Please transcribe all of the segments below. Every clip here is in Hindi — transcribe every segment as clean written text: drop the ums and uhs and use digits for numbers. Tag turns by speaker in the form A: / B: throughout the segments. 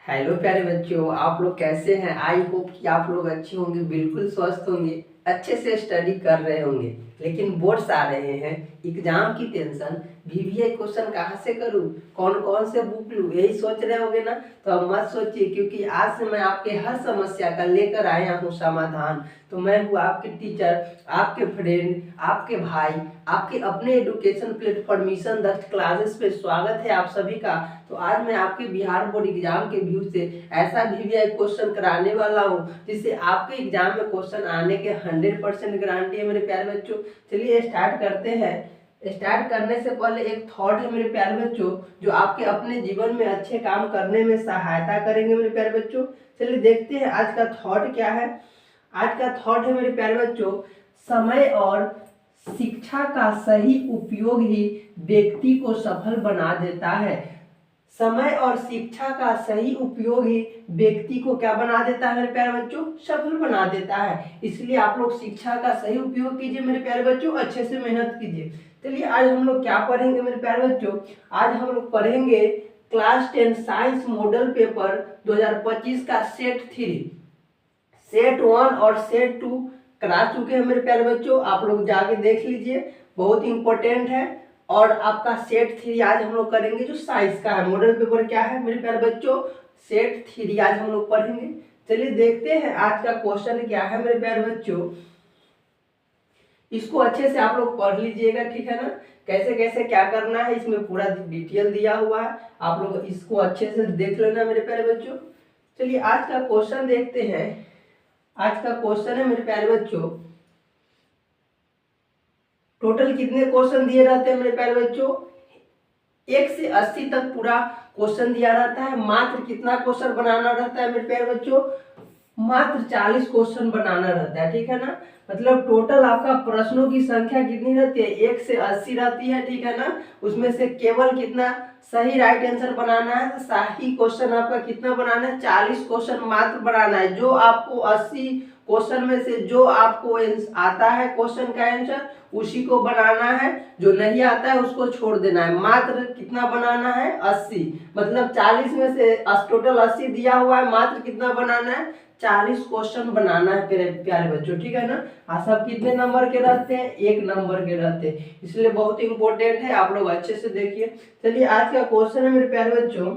A: हेलो प्यारे बच्चों, आप लोग कैसे हैं। आई होप कि आप लोग अच्छे होंगे, बिल्कुल स्वस्थ होंगे, अच्छे से स्टडी कर रहे होंगे। लेकिन बोर्ड्स आ रहे हैं, एग्जाम की टेंशन, वीवीआई क्वेश्चन कहाँ से करूँ, कौन कौन से बुक लूँ, यही सोच रहे होंगे ना। तो अब मत सोचिए, क्योंकि आज से मैं आपके हर समस्या का लेकर आया हूँ समाधान। तो मैं हूँ आपके टीचर, आपके फ्रेंड, आपके भाई, आपके अपने एजुकेशन प्लेटफॉर्म मिशन दक्ष क्लासेस पे स्वागत है आप सभी का। तो आज मैं आपके बिहार बोर्ड एग्जाम के व्यू से ऐसा वीवीआई क्वेश्चन कराने वाला हूँ जिससे आपके एग्जाम में क्वेश्चन आने के 100% गारंटी है मेरे प्यारे बच्चों। चलिए स्टार्ट करते हैं। स्टार्ट करने से पहले एक थॉट है मेरे प्यारे बच्चों, जो आपके अपने जीवन में अच्छे काम करने में सहायता करेंगे मेरे प्यारे बच्चों। चलिए देखते हैं आज का थॉट क्या है। आज का थॉट है मेरे प्यारे बच्चों, समय और शिक्षा का सही उपयोग ही व्यक्ति को सफल बना देता है। समय और शिक्षा का सही उपयोग ही व्यक्ति को क्या बना देता है मेरे प्यारे बच्चों, सफल बना देता है। इसलिए आप लोग शिक्षा का सही उपयोग कीजिए मेरे प्यारे बच्चों, अच्छे से मेहनत कीजिए। चलिए आज हम लोग क्या पढ़ेंगे मेरे प्यारे बच्चों, आज हम लोग पढ़ेंगे क्लास 10 साइंस मॉडल पेपर 2025 का सेट 3, सेट 1 और सेट 2 करा चुके हैं मेरे प्यारे बच्चों। आप लोग जाके देख लीजिए, बहुत इंपॉर्टेंट है। और आपका सेट 3 आज हम लोग करेंगे जो साइंस का है। मॉडल पेपर क्या है मेरे प्यारे बच्चों, सेट 3 आज हम लोग पढ़ेंगे। चलिए देखते हैं आज का क्वेश्चन क्या है मेरे प्यारे बच्चों। इसको अच्छे से आप लोग पढ़ लीजिएगा, ठीक है ना। कैसे कैसे क्या करना है इसमें पूरा डिटेल दिया हुआ है, आप लोग इसको अच्छे से देख लेना मेरे प्यारे बच्चों। चलिए आज का क्वेश्चन देखते हैं। आज का क्वेश्चन है मेरे प्यारे बच्चों, टोटल कितने क्वेश्चन दिए रहते हैं मेरे प्यारे बच्चों, 1 से 80 तक पूरा क्वेश्चन दिया रहता है। मात्र कितना क्वेश्चन बनाना रहता है मेरे प्यारे बच्चों, मात्र 40 क्वेश्चन बनाना रहता है, ठीक है ना। मतलब टोटल आपका प्रश्नों की संख्या कितनी रहती है, 1 से 80 रहती है, ठीक है ना। उसमें से केवल कितना सही राइट आंसर बनाना है, तो सही क्वेश्चन आपका कितना बनाना है, 40 क्वेश्चन मात्र बनाना है। जो आपको 80 क्वेश्चन में से जो आपको आता है क्वेश्चन का आंसर उसी को बनाना है, जो नहीं आता है उसको छोड़ देना है। मात्र कितना बनाना है, 80। मतलब 40 में से टोटल 80 दिया हुआ है, मात्र कितना बनाना है, 40 क्वेश्चन बनाना है मेरे प्यारे बच्चों, ठीक है ना। सब कितने नंबर के रहते हैं, 1 नंबर के रहते हैं, इसलिए बहुत इंपॉर्टेंट है, आप लोग अच्छे से देखिए। चलिए आज का क्वेश्चन है मेरे प्यारे बच्चों,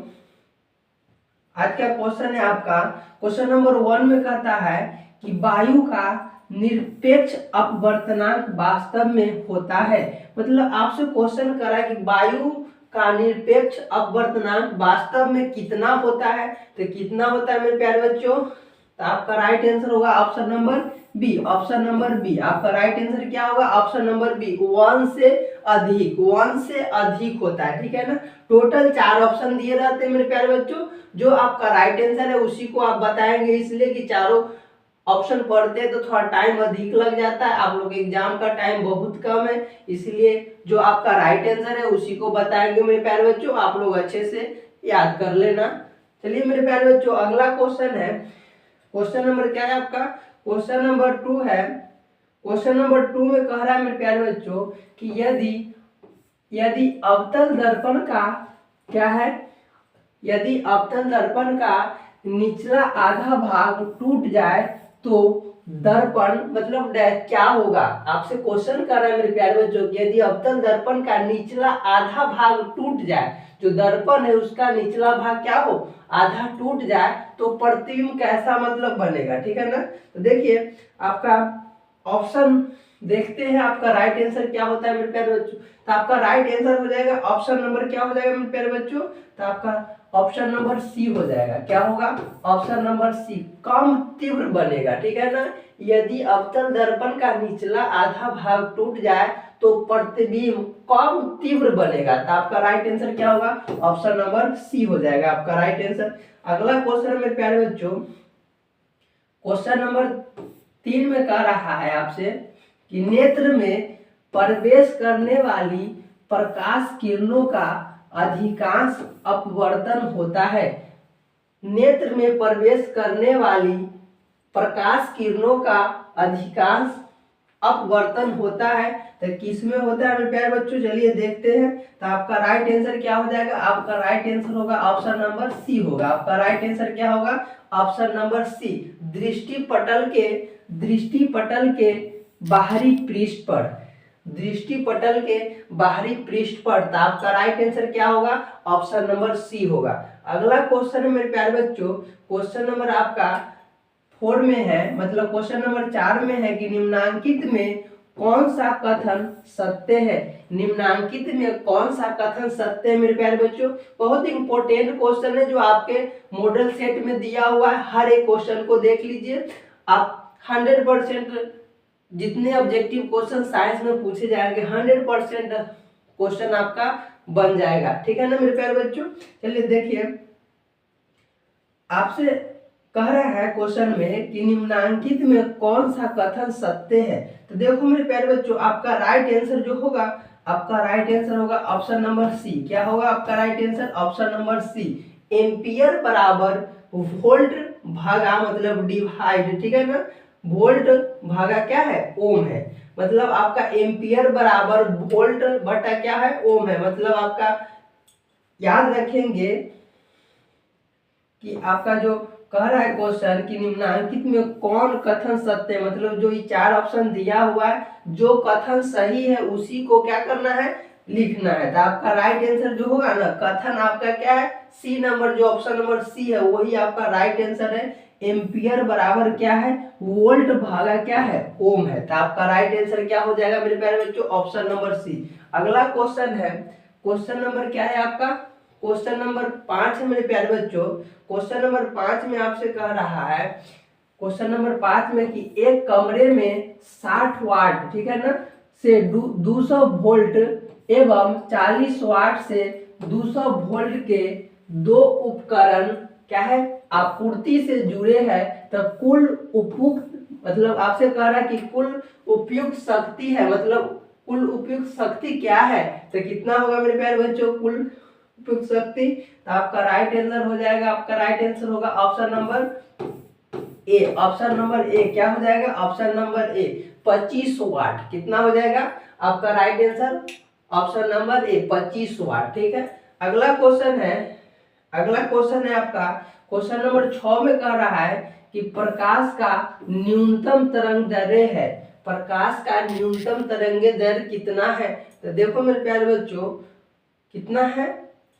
A: आज का क्वेश्चन है आपका क्वेश्चन नंबर 1 में कहता है कि वायु का निरपेक्ष अपवर्तनांक वास्तव में होता है। मतलब आपसे क्वेश्चन करा कि वायु का निरपेक्ष अपवर्तनांक वास्तव में कितना होता है, तो कितना होता है मेरे प्यारे बच्चों, तो आपका राइट आंसर होगा option number B. Option number B आपका राइट आंसर क्या होगा, ऑप्शन नंबर बी, 1 से अधिक, 1 से अधिक होता है, ठीक है ना। टोटल 4 ऑप्शन दिए रहते हैं मेरे प्यारे बच्चों, जो आपका राइट आंसर है उसी को आप बताएंगे, इसलिए कि चारों ऑप्शन पढ़ते हैं तो थोड़ा टाइम अधिक लग जाता है। आप लोग एग्जाम का टाइम बहुत कम है, इसलिए जो आपका राइट आंसर है उसी को बताएंगे मेरे प्यारे बच्चों, आप लोग अच्छे से याद कर लेना। चलिए मेरे प्यारे बच्चों अगला क्वेश्चन है, क्वेश्चन नंबर क्या है आपका, क्वेश्चन नंबर 2 है। क्वेश्चन नंबर 2 में कह रहा है मेरे प्यारे बच्चों कि यदि यदि अवतल दर्पण का क्या है, यदि अवतल दर्पण का निचला आधा भाग टूट जाए तो दर्पण मतलब क्या होगा। आपसे क्वेश्चन कर रहा है मेरे प्यारे बच्चों, यदि अवतल दर्पण का निचला आधा भाग टूट जाए, जो दर्पण है उसका निचला भाग क्या हो, आधा टूट जाए, तो प्रतिबिंब कैसा मतलब बनेगा, ठीक है ना। तो देखिए आपका ऑप्शन देखते हैं, आपका राइट आंसर क्या होता है मेरे प्यारे बच्चों। तो आपका राइट आंसर हो जाएगा ऑप्शन नंबर क्या हो जाएगा मेरे प्यारे बच्चों, तो आपका ऑप्शन नंबर सी हो जाएगा। क्या होगा, ऑप्शन नंबर सी, कम तीव्र बनेगा, ठीक है ना। यदि अवतल दर्पण का निचला आधा भाग टूट जाए तो प्रतिबिंब कम तीव्र बनेगा, तो आपका राइट आंसर क्या होगा, ऑप्शन नंबर सी हो जाएगा आपका राइट आंसर। अगला क्वेश्चन मेरे प्यारे बच्चों, क्वेश्चन नंबर 3 में कह रहा है आपसे कि नेत्र में प्रवेश करने वाली प्रकाश किरणों का अधिकांश अपवर्तन होता है। नेत्र में प्रवेश करने वाली प्रकाश किरणों का अधिकांश अपवर्तन होता है तो किस में होता है मेरे प्यारे बच्चों, चलिए देखते हैं। तो आपका राइट आंसर क्या हो जाएगा, आपका राइट आंसर होगा ऑप्शन नंबर सी होगा। आपका राइट आंसर क्या होगा, ऑप्शन नंबर सी। दृष्टि पटल के बाहरी पृष्ठ पर, दृष्टिपटल के बाहरी पृष्ठ पर, तो आपका राइट आंसर क्या होगा, ऑप्शन नंबर सी होगा। अगला क्वेश्चन है मेरे प्यारे बच्चों, क्वेश्चन नंबर आपका 4 में है, मतलब क्वेश्चन नंबर 4 में है कि निम्नांकित में कौन सा कथन सत्य है। निम्नांकित में कौन सा कथन सत्य है मेरे प्यारे बच्चों, बहुत इंपॉर्टेंट क्वेश्चन है जो आपके मॉडल सेट में दिया हुआ है। हर एक क्वेश्चन को देख लीजिए आप, 100% जितने ऑब्जेक्टिव क्वेश्चन साइंस में पूछे जाएंगे 100% क्वेश्चन आपका बन जाएगा, ठीक है ना मेरे प्यारे बच्चों। चलिए देखिए, आपसे कह रहा है क्वेश्चन में कि निम्नांकित में कौन सा कथन सत्य है। तो देखो मेरे प्यारे बच्चों, आपका राइट आंसर जो होगा, आपका राइट आंसर होगा ऑप्शन नंबर सी। क्या होगा आपका right answer, option number C. Ampere बराबर वोल्ट भागा मतलब डिवाइड, ठीक है ना, वोल्ट भागा क्या है, ओम है। मतलब आपका एम्पियर बराबर वोल्ट बटा क्या है, ओम है। मतलब आपका याद रखेंगे कि आपका जो कह रहा है क्वेश्चन कि निम्नांकित में कौन कथन सत्य है, मतलब जो ये 4 ऑप्शन दिया हुआ है, जो कथन सही है उसी को क्या करना है, लिखना है। तो आपका राइट आंसर जो होगा ना, कथन आपका क्या है, सी नंबर, जो ऑप्शन नंबर सी है वही आपका राइट आंसर है। एम्पियर बराबर क्या है, वोल्ट भागा क्या है, ओम है। तो आपका राइट आंसर क्या हो जाएगा मेरे प्यारे बच्चों, ऑप्शन नंबर सी। अगला क्वेश्चन है, क्वेश्चन नंबर क्या है आपका, क्वेश्चन नंबर 5 है मेरे प्यारे बच्चों। क्वेश्चन नंबर 5 में आपसे कह रहा है, क्वेश्चन नंबर 5 में कि एक कमरे में 60 वाट, ठीक है ना, से 200 वोल्ट एवं 40 वाट से 200 वोल्ट के दो उपकरण क्या है, आपूर्ति से जुड़े हैं। तो कुल उपयुक्त, मतलब आपसे कह रहा है कि कुल उपयुक्त शक्ति है, मतलब कुल उपयुक्त शक्ति क्या है, तो कितना होगा मेरे प्यारे बच्चों, कुल उपयुक्त शक्ति। तो आपका राइट आंसर हो जाएगा, आपका राइट आंसर होगा option number A. Option number ए क्या हो जाएगा, ऑप्शन नंबर ए 25 वाट। कितना हो जाएगा आपका राइट आंसर, ऑप्शन नंबर ए 25 वाट, ठीक है। अगला क्वेश्चन है, अगला क्वेश्चन है आपका क्वेश्चन नंबर 6 में कह रहा है कि प्रकाश का न्यूनतम तरंग दैर्ध्य है। प्रकाश का न्यूनतम तरंग दैर्ध्य कितना है, तो देखो मेरे प्यारे बच्चों कितना है,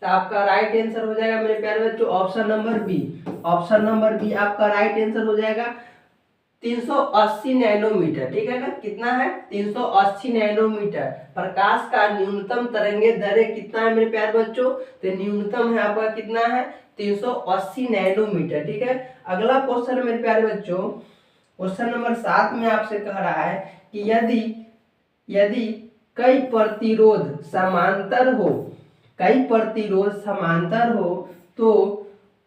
A: तो आपका राइट आंसर हो जाएगा मेरे प्यारे बच्चों option number B. Option number B आपका राइट आंसर हो जाएगा 380 नैनोमीटर, ठीक है ना, कितना है 380 नैनोमीटर। प्रकाश का न्यूनतम तरंगे दैर्ध्य कितना है मेरे प्यारे बच्चों, तो न्यूनतम है आपका कितना है 380 नैनोमीटर, ठीक है। अगला क्वेश्चन मेरे प्यारे बच्चों, क्वेश्चन नंबर 7 में आपसे कह रहा है कि यदि यदि कई प्रतिरोध समांतर हो, कई प्रतिरोध समांतर हो तो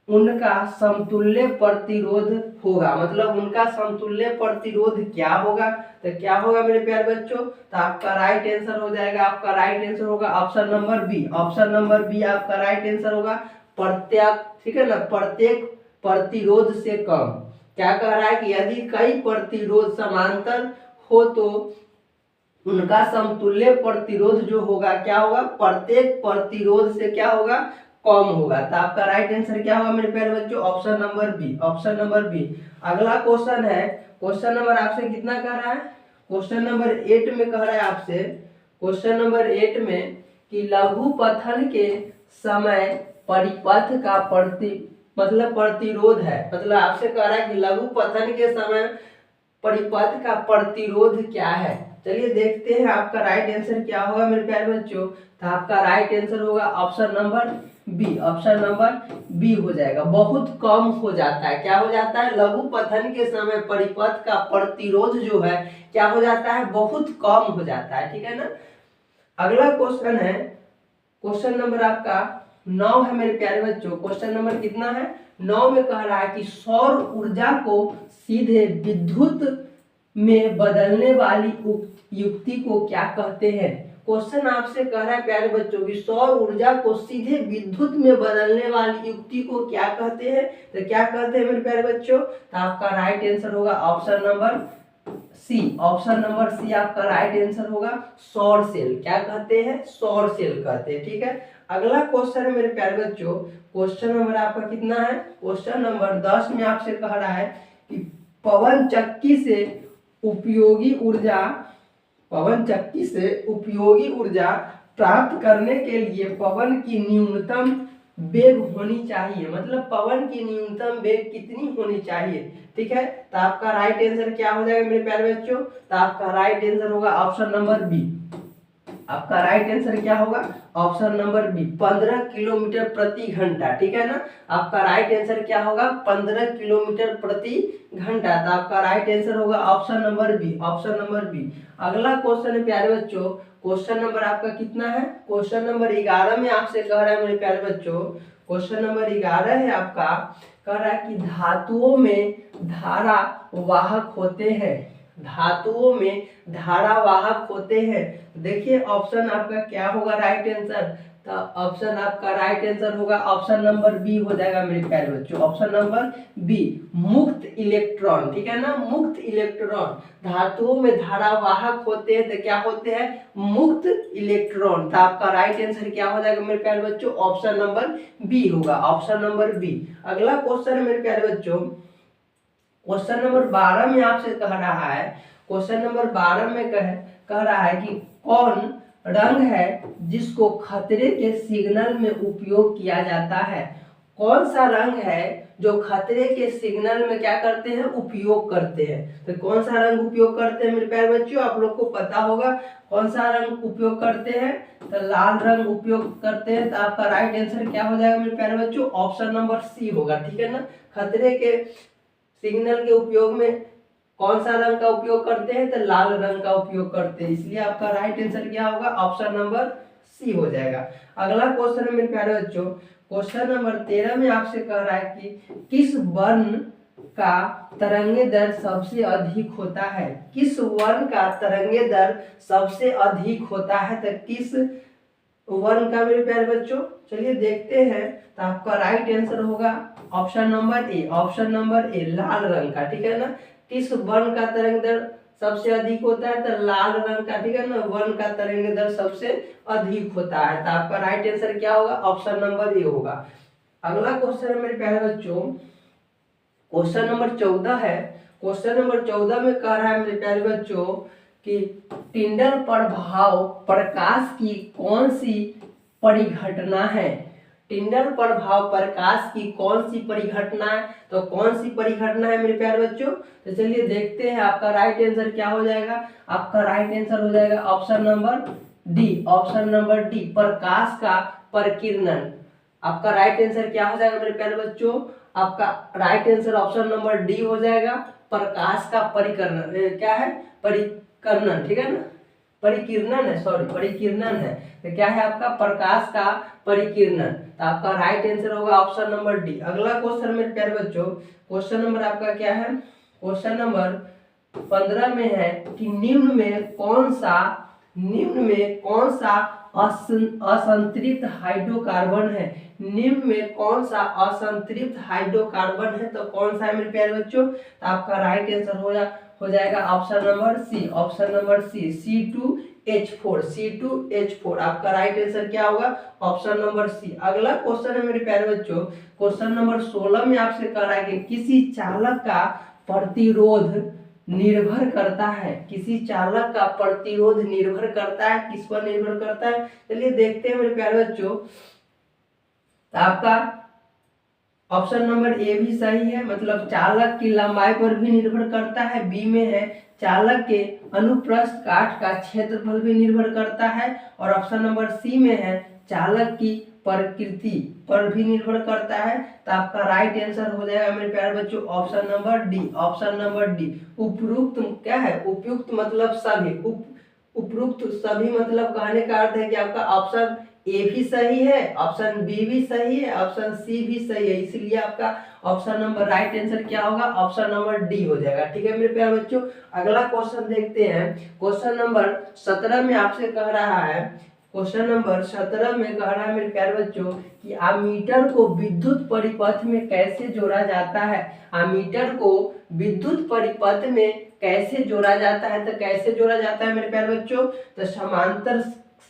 A: उनका समतुल्य प्रतिरोध होगा। मतलब उनका समतुल्य प्रतिरोध क्या होगा, तो क्या होगा मेरे प्यारे बच्चों, तो आपका राइट आंसर हो जाएगा, आपका राइट आंसर होगा option number B. Option number B आपका राइट आंसर होगा प्रत्येक, ठीक है ना, प्रत्येक प्रतिरोध से कम। क्या कह रहा है कि यदि कई प्रतिरोध समांतर हो तो उनका समतुल्य प्रतिरोध जो होगा क्या होगा, प्रत्येक प्रतिरोध से क्या होगा, कम होगा। तो आपका राइट आंसर क्या होगा मेरे प्यारे बच्चों, option number B. Option number B. अगला क्वेश्चन है, क्वेश्चन नंबर आपसे कितना कह रहा है, क्वेश्चन नंबर 8 में कह रहा है आपसे, क्वेश्चन नंबर 8 में कि लघु पथन के समय परिपथ का मतलब प्रतिरोध है। मतलब आपसे कह रहा है कि लघु पथन के समय परिपथ का प्रतिरोध क्या है। चलिए देखते हैं आपका राइट आंसर क्या होगा मेरे प्यारे बच्चों। तो आपका राइट आंसर होगा option number B. Option number B हो जाएगा, बहुत कम हो जाता है। क्या हो जाता है, लघु पथन के समय परिपथ का प्रतिरोध जो है क्या हो जाता है, बहुत कम हो जाता है, ठीक है ना। अगला क्वेश्चन है, क्वेश्चन नंबर आपका 9 है मेरे प्यारे बच्चों। क्वेश्चन नंबर कितना है, 9 में कह रहा है कि सौर ऊर्जा को सीधे विद्युत में बदलने वाली युक्ति को क्या कहते हैं। क्वेश्चन आपसे कह रहा है प्यारे बच्चों की सौर ऊर्जा को सीधे विद्युत में बदलने वाली युक्ति को क्या कहते हैं, तो क्या कहते हैं मेरे प्यारे बच्चों, तो आपका राइट आंसर होगा option number C, option number C आपका राइट आंसर होगा। सौर सेल क्या कहते हैं? सौर सेल कहते हैं। ठीक है, अगला क्वेश्चन है मेरे प्यारे बच्चों, क्वेश्चन नंबर आपका कितना है? क्वेश्चन नंबर 10 में आपसे कह रहा है कि पवन चक्की से उपयोगी ऊर्जा, पवन चक्की से उपयोगी ऊर्जा प्राप्त करने के लिए पवन की न्यूनतम वेग होनी चाहिए, मतलब पवन की न्यूनतम वेग कितनी होनी चाहिए? ठीक है, तो आपका राइट आंसर क्या हो जाएगा मेरे प्यारे बच्चों? तो आपका राइट आंसर होगा ऑप्शन नंबर बी। आपका राइट आंसर क्या होगा? ऑप्शन नंबर बी, 15 किलोमीटर प्रति घंटा। ठीक है ना, आपका राइट आंसर क्या होगा? 15 किलोमीटर प्रति घंटा। तो आपका राइट आंसर होगा option number B, option number B. अगला क्वेश्चन है प्यारे बच्चों, क्वेश्चन नंबर आपका कितना है? क्वेश्चन नंबर 11 में आपसे कह रहा है मेरे प्यारे बच्चों, क्वेश्चन नंबर 11 है आपका, कह रहा है कि धातुओं में धारा वाहक होते हैं, धातुओं में धारावाहक होते हैं। देखिए ऑप्शन आपका क्या होगा राइट आंसर? तो ऑप्शन आपका राइट आंसर होगा ऑप्शन नंबर बी हो जाएगा मेरे प्यारे बच्चों, ऑप्शन नंबर बी, मुक्त इलेक्ट्रॉन। ठीक है ना, मुक्त इलेक्ट्रॉन, धातुओं में धारावाहक होते हैं तो क्या होते हैं? मुक्त इलेक्ट्रॉन। तो आपका राइट आंसर क्या हो जाएगा मेरे प्यारे बच्चों? ऑप्शन नंबर बी होगा, ऑप्शन नंबर बी। अगला क्वेश्चन है मेरे प्यारे बच्चों, क्वेश्चन नंबर 12 में आपसे कह रहा है, क्वेश्चन नंबर 12 में कह रहा है कि कौन रंग है जिसको खतरे के सिग्नल में उपयोग किया जाता है? कौन सा रंग है जो खतरे के सिग्नल में क्या करते हैं? उपयोग करते हैं। तो कौन सा रंग उपयोग करते हैं मेरे प्यारे बच्चों? आप लोग को पता होगा कौन सा रंग उपयोग करते हैं? तो लाल रंग उपयोग करते हैं। तो आपका राइट आंसर क्या हो जाएगा मेरे प्यारे बच्चों? ऑप्शन नंबर सी होगा। ठीक है ना, खतरे के सिग्नल के उपयोग में कौन सा रंग का उपयोग करते हैं? तो लाल रंग का उपयोग करते हैं, इसलिए आपका राइट आंसर क्या होगा? ऑप्शन नंबर सी हो जाएगा। अगला क्वेश्चन है मेरे प्यारे बच्चों, क्वेश्चन नंबर 13 में आपसे कह रहा है कि किस वर्ण का तरंगे दर सबसे अधिक होता है? किस वर्ण का तरंगे दर सबसे अधिक होता है? तो किस वर्ण का मेरे प्यारे बच्चों? चलिए देखते हैं। तो आपका राइट आंसर होगा option number A, option number A, लाल रंग का। ठीक है ना, किस वर्ण का तरंग दर सबसे अधिक होता है? तो लाल रंग का। ठीक है ना, वर्ण का तरंग दर सबसे अधिक होता है। तो आपका राइट आंसर क्या होगा? ऑप्शन नंबर ए होगा। अगला क्वेश्चन है मेरे प्यारे बच्चों, क्वेश्चन नंबर 14 है। क्वेश्चन नंबर 14 में कह रहा है मेरे प्यारे बच्चों कि टिंडल प्रभाव प्रकाश की कौन सी परिघटना है? टिंडल प्रभाव प्रकाश की कौन सी परिघटना है? तो कौन सी परिघटना है मेरे प्यारे बच्चों? तो चलिए देखते हैं आपका राइट आंसर क्या हो जाएगा। आपका राइट आंसर हो जाएगा option number D, option number D, प्रकाश का परिकिरणन। आपका राइट आंसर क्या हो जाएगा मेरे प्यारे बच्चों? आपका right answer option number D हो जाएगा, प्रकाश का परिकरण। क्या है? परिकरणन। ठीक है ना, परिकिरणन है, सॉरी परिकिरणन है। तो क्या है आपका? प्रकाश का परिकिरणन। तो आपका राइट आंसर होगा ऑप्शन नंबर डी। अगला क्वेश्चन मेरे प्यारे बच्चों, क्वेश्चन नंबर आपका क्या है? क्वेश्चन नंबर 15 में है कि निम्न में कौन सा असंतृप्त हाइड्रोकार्बन है? निम्न में कौन सा असंतृप्त हाइड्रोकार्बन है? तो कौन सा है मेरे प्यारे बच्चों? तो आपका राइट आंसर हो जाएगा option number C, option number C, C2H4, C2H4। आपका राइट आंसर क्या होगा? Option number C. अगला क्वेश्चन है मेरे प्यारे बच्चों, क्वेश्चन नंबर 16 में आपसे कह रहा है कि किसी चालक का प्रतिरोध निर्भर करता है, किसी चालक का प्रतिरोध निर्भर करता है, किस पर निर्भर करता है? चलिए देखते हैं मेरे प्यारे बच्चों। तो आपका ऑप्शन नंबर ए भी सही है, मतलब चालक की लंबाई पर भी निर्भर करता है। बी में है चालक के अनुप्रस्थ काट का क्षेत्रफल भी निर्भर करता है। और ऑप्शन नंबर सी में है चालक की प्रकृति पर भी निर्भर करता है। तो आपका राइट आंसर हो जाएगा मेरे प्यारे बच्चों option number D, option number D. उपयुक्त क्या है? उपयुक्त मतलब सभी, उपयुक्त सभी मतलब कहने का अर्थ है कि आपका ऑप्शन ए भी सही है, ऑप्शन बी भी सही है, ऑप्शन सी भी सही है, इसलिए आपका ऑप्शन नंबर राइट आंसर क्या होगा? ऑप्शन नंबर डी हो जाएगा। ठीक है मेरे प्यारे बच्चों, अगला क्वेश्चन देखते हैं। क्वेश्चन नंबर 17 में आपसे कह रहा है, क्वेश्चन नंबर 17 में कह रहा है मेरे प्यारे बच्चों कि अमीटर को विद्युत परिपथ में कैसे जोड़ा जाता है? अमीटर को विद्युत परिपथ में कैसे जोड़ा जाता है, तो कैसे जोड़ा जाता है मेरे प्यारे बच्चों, तो समांतर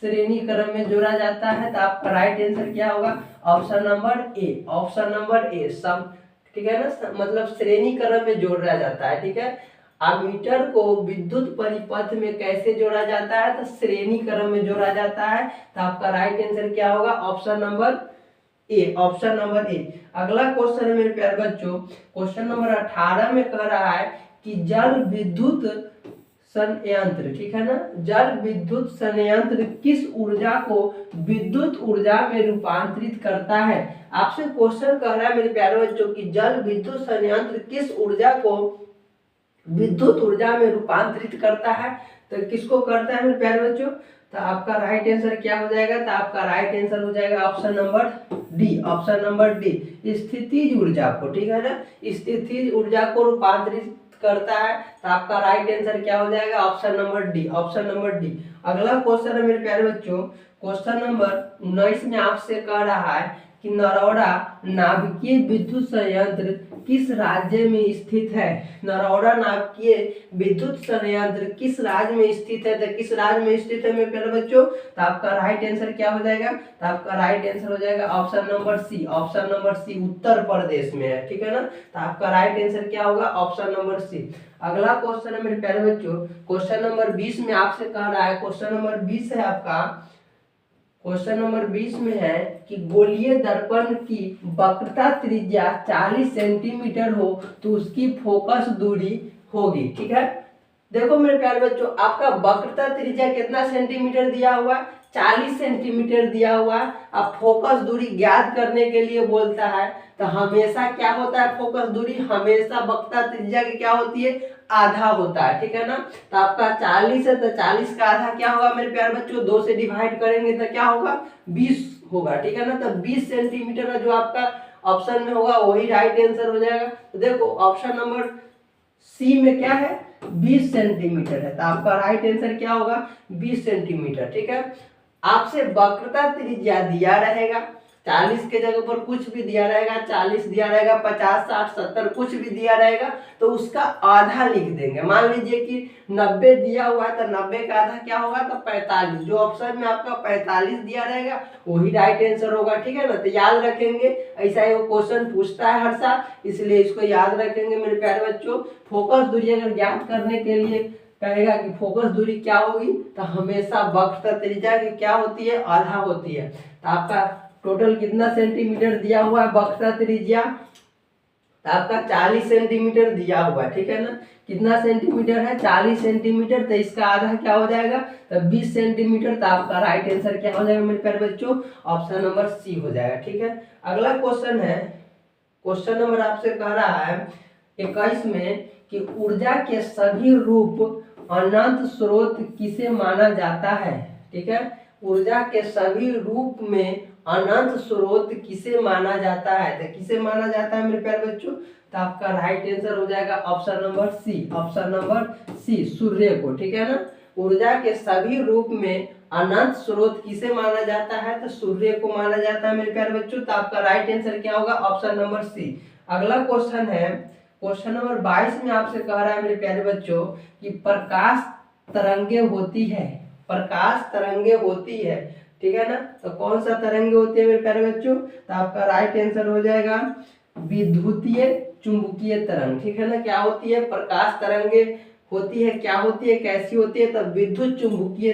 A: श्रेणी क्रम में जोड़ा जाता है। तो आपका राइट आंसर क्या होगा, option number A, option number ए सब, ठीक है ना, मतलब श्रेणी क्रम में जोड़ा जाता है, ठीक है। अमीटर को विद्युत परिपथ में कैसे जोड़ा जाता है, तो श्रेणी क्रम में जोड़ा जाता है। तो आपका राइट आंसर क्या होगा, option number A, option number ए। अगला क्वेश्चन है मेरे प्यारे बच्चों, क्वेश्चन नंबर 18 में कह रहा है कि जल विद्युत संयंत्र, ठीक है ना, जल विद्युत संयंत्र किस ऊर्जा को विद्युत ऊर्जा में रूपांतरित करता है। आपसे क्वेश्चन कह रहा है मेरे प्यारे बच्चों कि जल विद्युत संयंत्र किस ऊर्जा को विद्युत ऊर्जा में रूपांतरित करता है, तो किसको करता है मेरे प्यारे बच्चों, तो आपका राइट आंसर क्या हो जाएगा, तो आपका राइट आंसर हो जाएगा option number D, option number D, स्थितिज ऊर्जा को, ठीक है ना, स्थितिज ऊर्जा को रूपांतरित करता है। तो आपका राइट आंसर क्या हो जाएगा, option number D, option number D. अगला क्वेश्चन है मेरे प्यारे बच्चों, क्वेश्चन नंबर 19 में आपसे कह रहा है कि नरोड़ा नाभिकीय विद्युत संयंत्र किस राज्य में स्थित है। नरोड़ा नाभिकीय विद्युत संयंत्र किस राज्य में स्थित है, तो किस राज्य में स्थित है मेरे प्यारे बच्चों, तो आपका राइट आंसर क्या हो जाएगा, तो आपका राइट आंसर हो जाएगा option number C, option number C, Uttar Pradesh में है, ठीक है ना। तो आपका राइट आंसर क्या होगा, ऑप्शन नंबर सी। अगला क्वेश्चन है मेरे प्यारे बच्चों, क्वेश्चन नंबर 20 में आपसे कह रहा है, क्वेश्चन नंबर 20 है आपका, क्वेश्चन नंबर 20 में है कि गोलीय दर्पण की वक्रता त्रिज्या 40 सेंटीमीटर हो तो उसकी फोकस दूरी होगी, ठीक है। देखो मेरे प्यारे बच्चों, आपका वक्रता त्रिज्या कितना सेंटीमीटर दिया हुआ है, 40 सेंटीमीटर दिया हुआ है। अब फोकस दूरी ज्ञात करने के लिए बोलता है, तो हमेशा क्या होता है, फोकस दूरी हमेशा वक्रता त्रिज्या की क्या होती है, आधा होता है, ठीक है ना। तो आपका 40 है, तो 40 का आधा क्या होगा मेरे प्यारे बच्चों, 2 से डिवाइड करेंगे तो क्या होगा, 20 होगा, ठीक है ना। तो 20 सेंटीमीटर का जो आपका ऑप्शन में होगा वही राइट आंसर हो जाएगा। तो देखो ऑप्शन नंबर सी में क्या है, 20 सेंटीमीटर है, तो आपका राइट आंसर क्या होगा, 20 सेंटीमीटर, ठीक है। आपसे वक्रता त्रिज्या दिया रहेगा, 40 के जगह पर कुछ भी दिया रहेगा, 40 दिया रहेगा, 50, 60, 70 कुछ भी दिया रहेगा, तो उसका आधा लिख देंगे। मान लीजिए कि 90 दिया हुआ है, तो 90 का आधा क्या होगा, तो 45, जो ऑप्शन में आपका 45 दिया रहेगा वही राइट आंसर होगा, ठीक है ना। तो याद रखेंगे, ऐसा ही वो क्वेश्चन पूछता है हर साल, इसलिए इसको याद रखेंगे मेरे प्यारे बच्चों। फोकस दूरी अगर ज्ञात करने के लिए कहेगा कि फोकस दूरी क्या होगी, तो हमेशा वक्रता त्रिज्या की क्या होती है, आधा होती है। तो आपका टोटल कितना सेंटीमीटर दिया हुआ है वक्रता त्रिज्या, तो आपका 40 सेंटीमीटर दिया हुआ है, ठीक है ना। कितना सेंटीमीटर है, 40 सेंटीमीटर, तो इसका आधा क्या हो जाएगा, तो 20 सेंटीमीटर। तो आपका राइट आंसर क्या हो जाएगा मेरे प्यारे बच्चों, ऑप्शन नंबर सी हो जाएगा, ठीक है। अगला क्वेश्चन है, क्वेश्चन नंबर आपसे कह रहा है 21 में कि ऊर्जा के सभी रूप अनंत स्रोत किसे माना जाता है, ठीक है। ऊर्जा के सभी रूप में अनंत स्रोत किसे माना जाता है, तो किसे माना जाता है मेरे प्यारे बच्चों, तो आपका राइट आंसर हो जाएगा option number C, option number C, सूर्य को, ठीक है ना। ऊर्जा के सभी रूप में अनंत स्रोत किसे माना जाता है, तो सूर्य को माना जाता है मेरे प्यारे बच्चों। तो आपका राइट आंसर क्या होगा, ऑप्शन नंबर सी। अगला क्वेश्चन है, क्वेश्चन नंबर 22 में आपसे कह रहा है मेरे प्यारे बच्चों कि प्रकाश तरंगे होती है, प्रकाश तरंगे होती है, ठीक है ना। तो कौन सा तरंगे होती है मेरे प्यारे बच्चों, तो आपका राइट आंसर हो जाएगा विद्युतीय चुंबकीय तरंग, ठीक है ना। क्या होती है, प्रकाश तरंगे होती है, क्या होती है, कैसी होती है, तो विद्युत चुंबकीय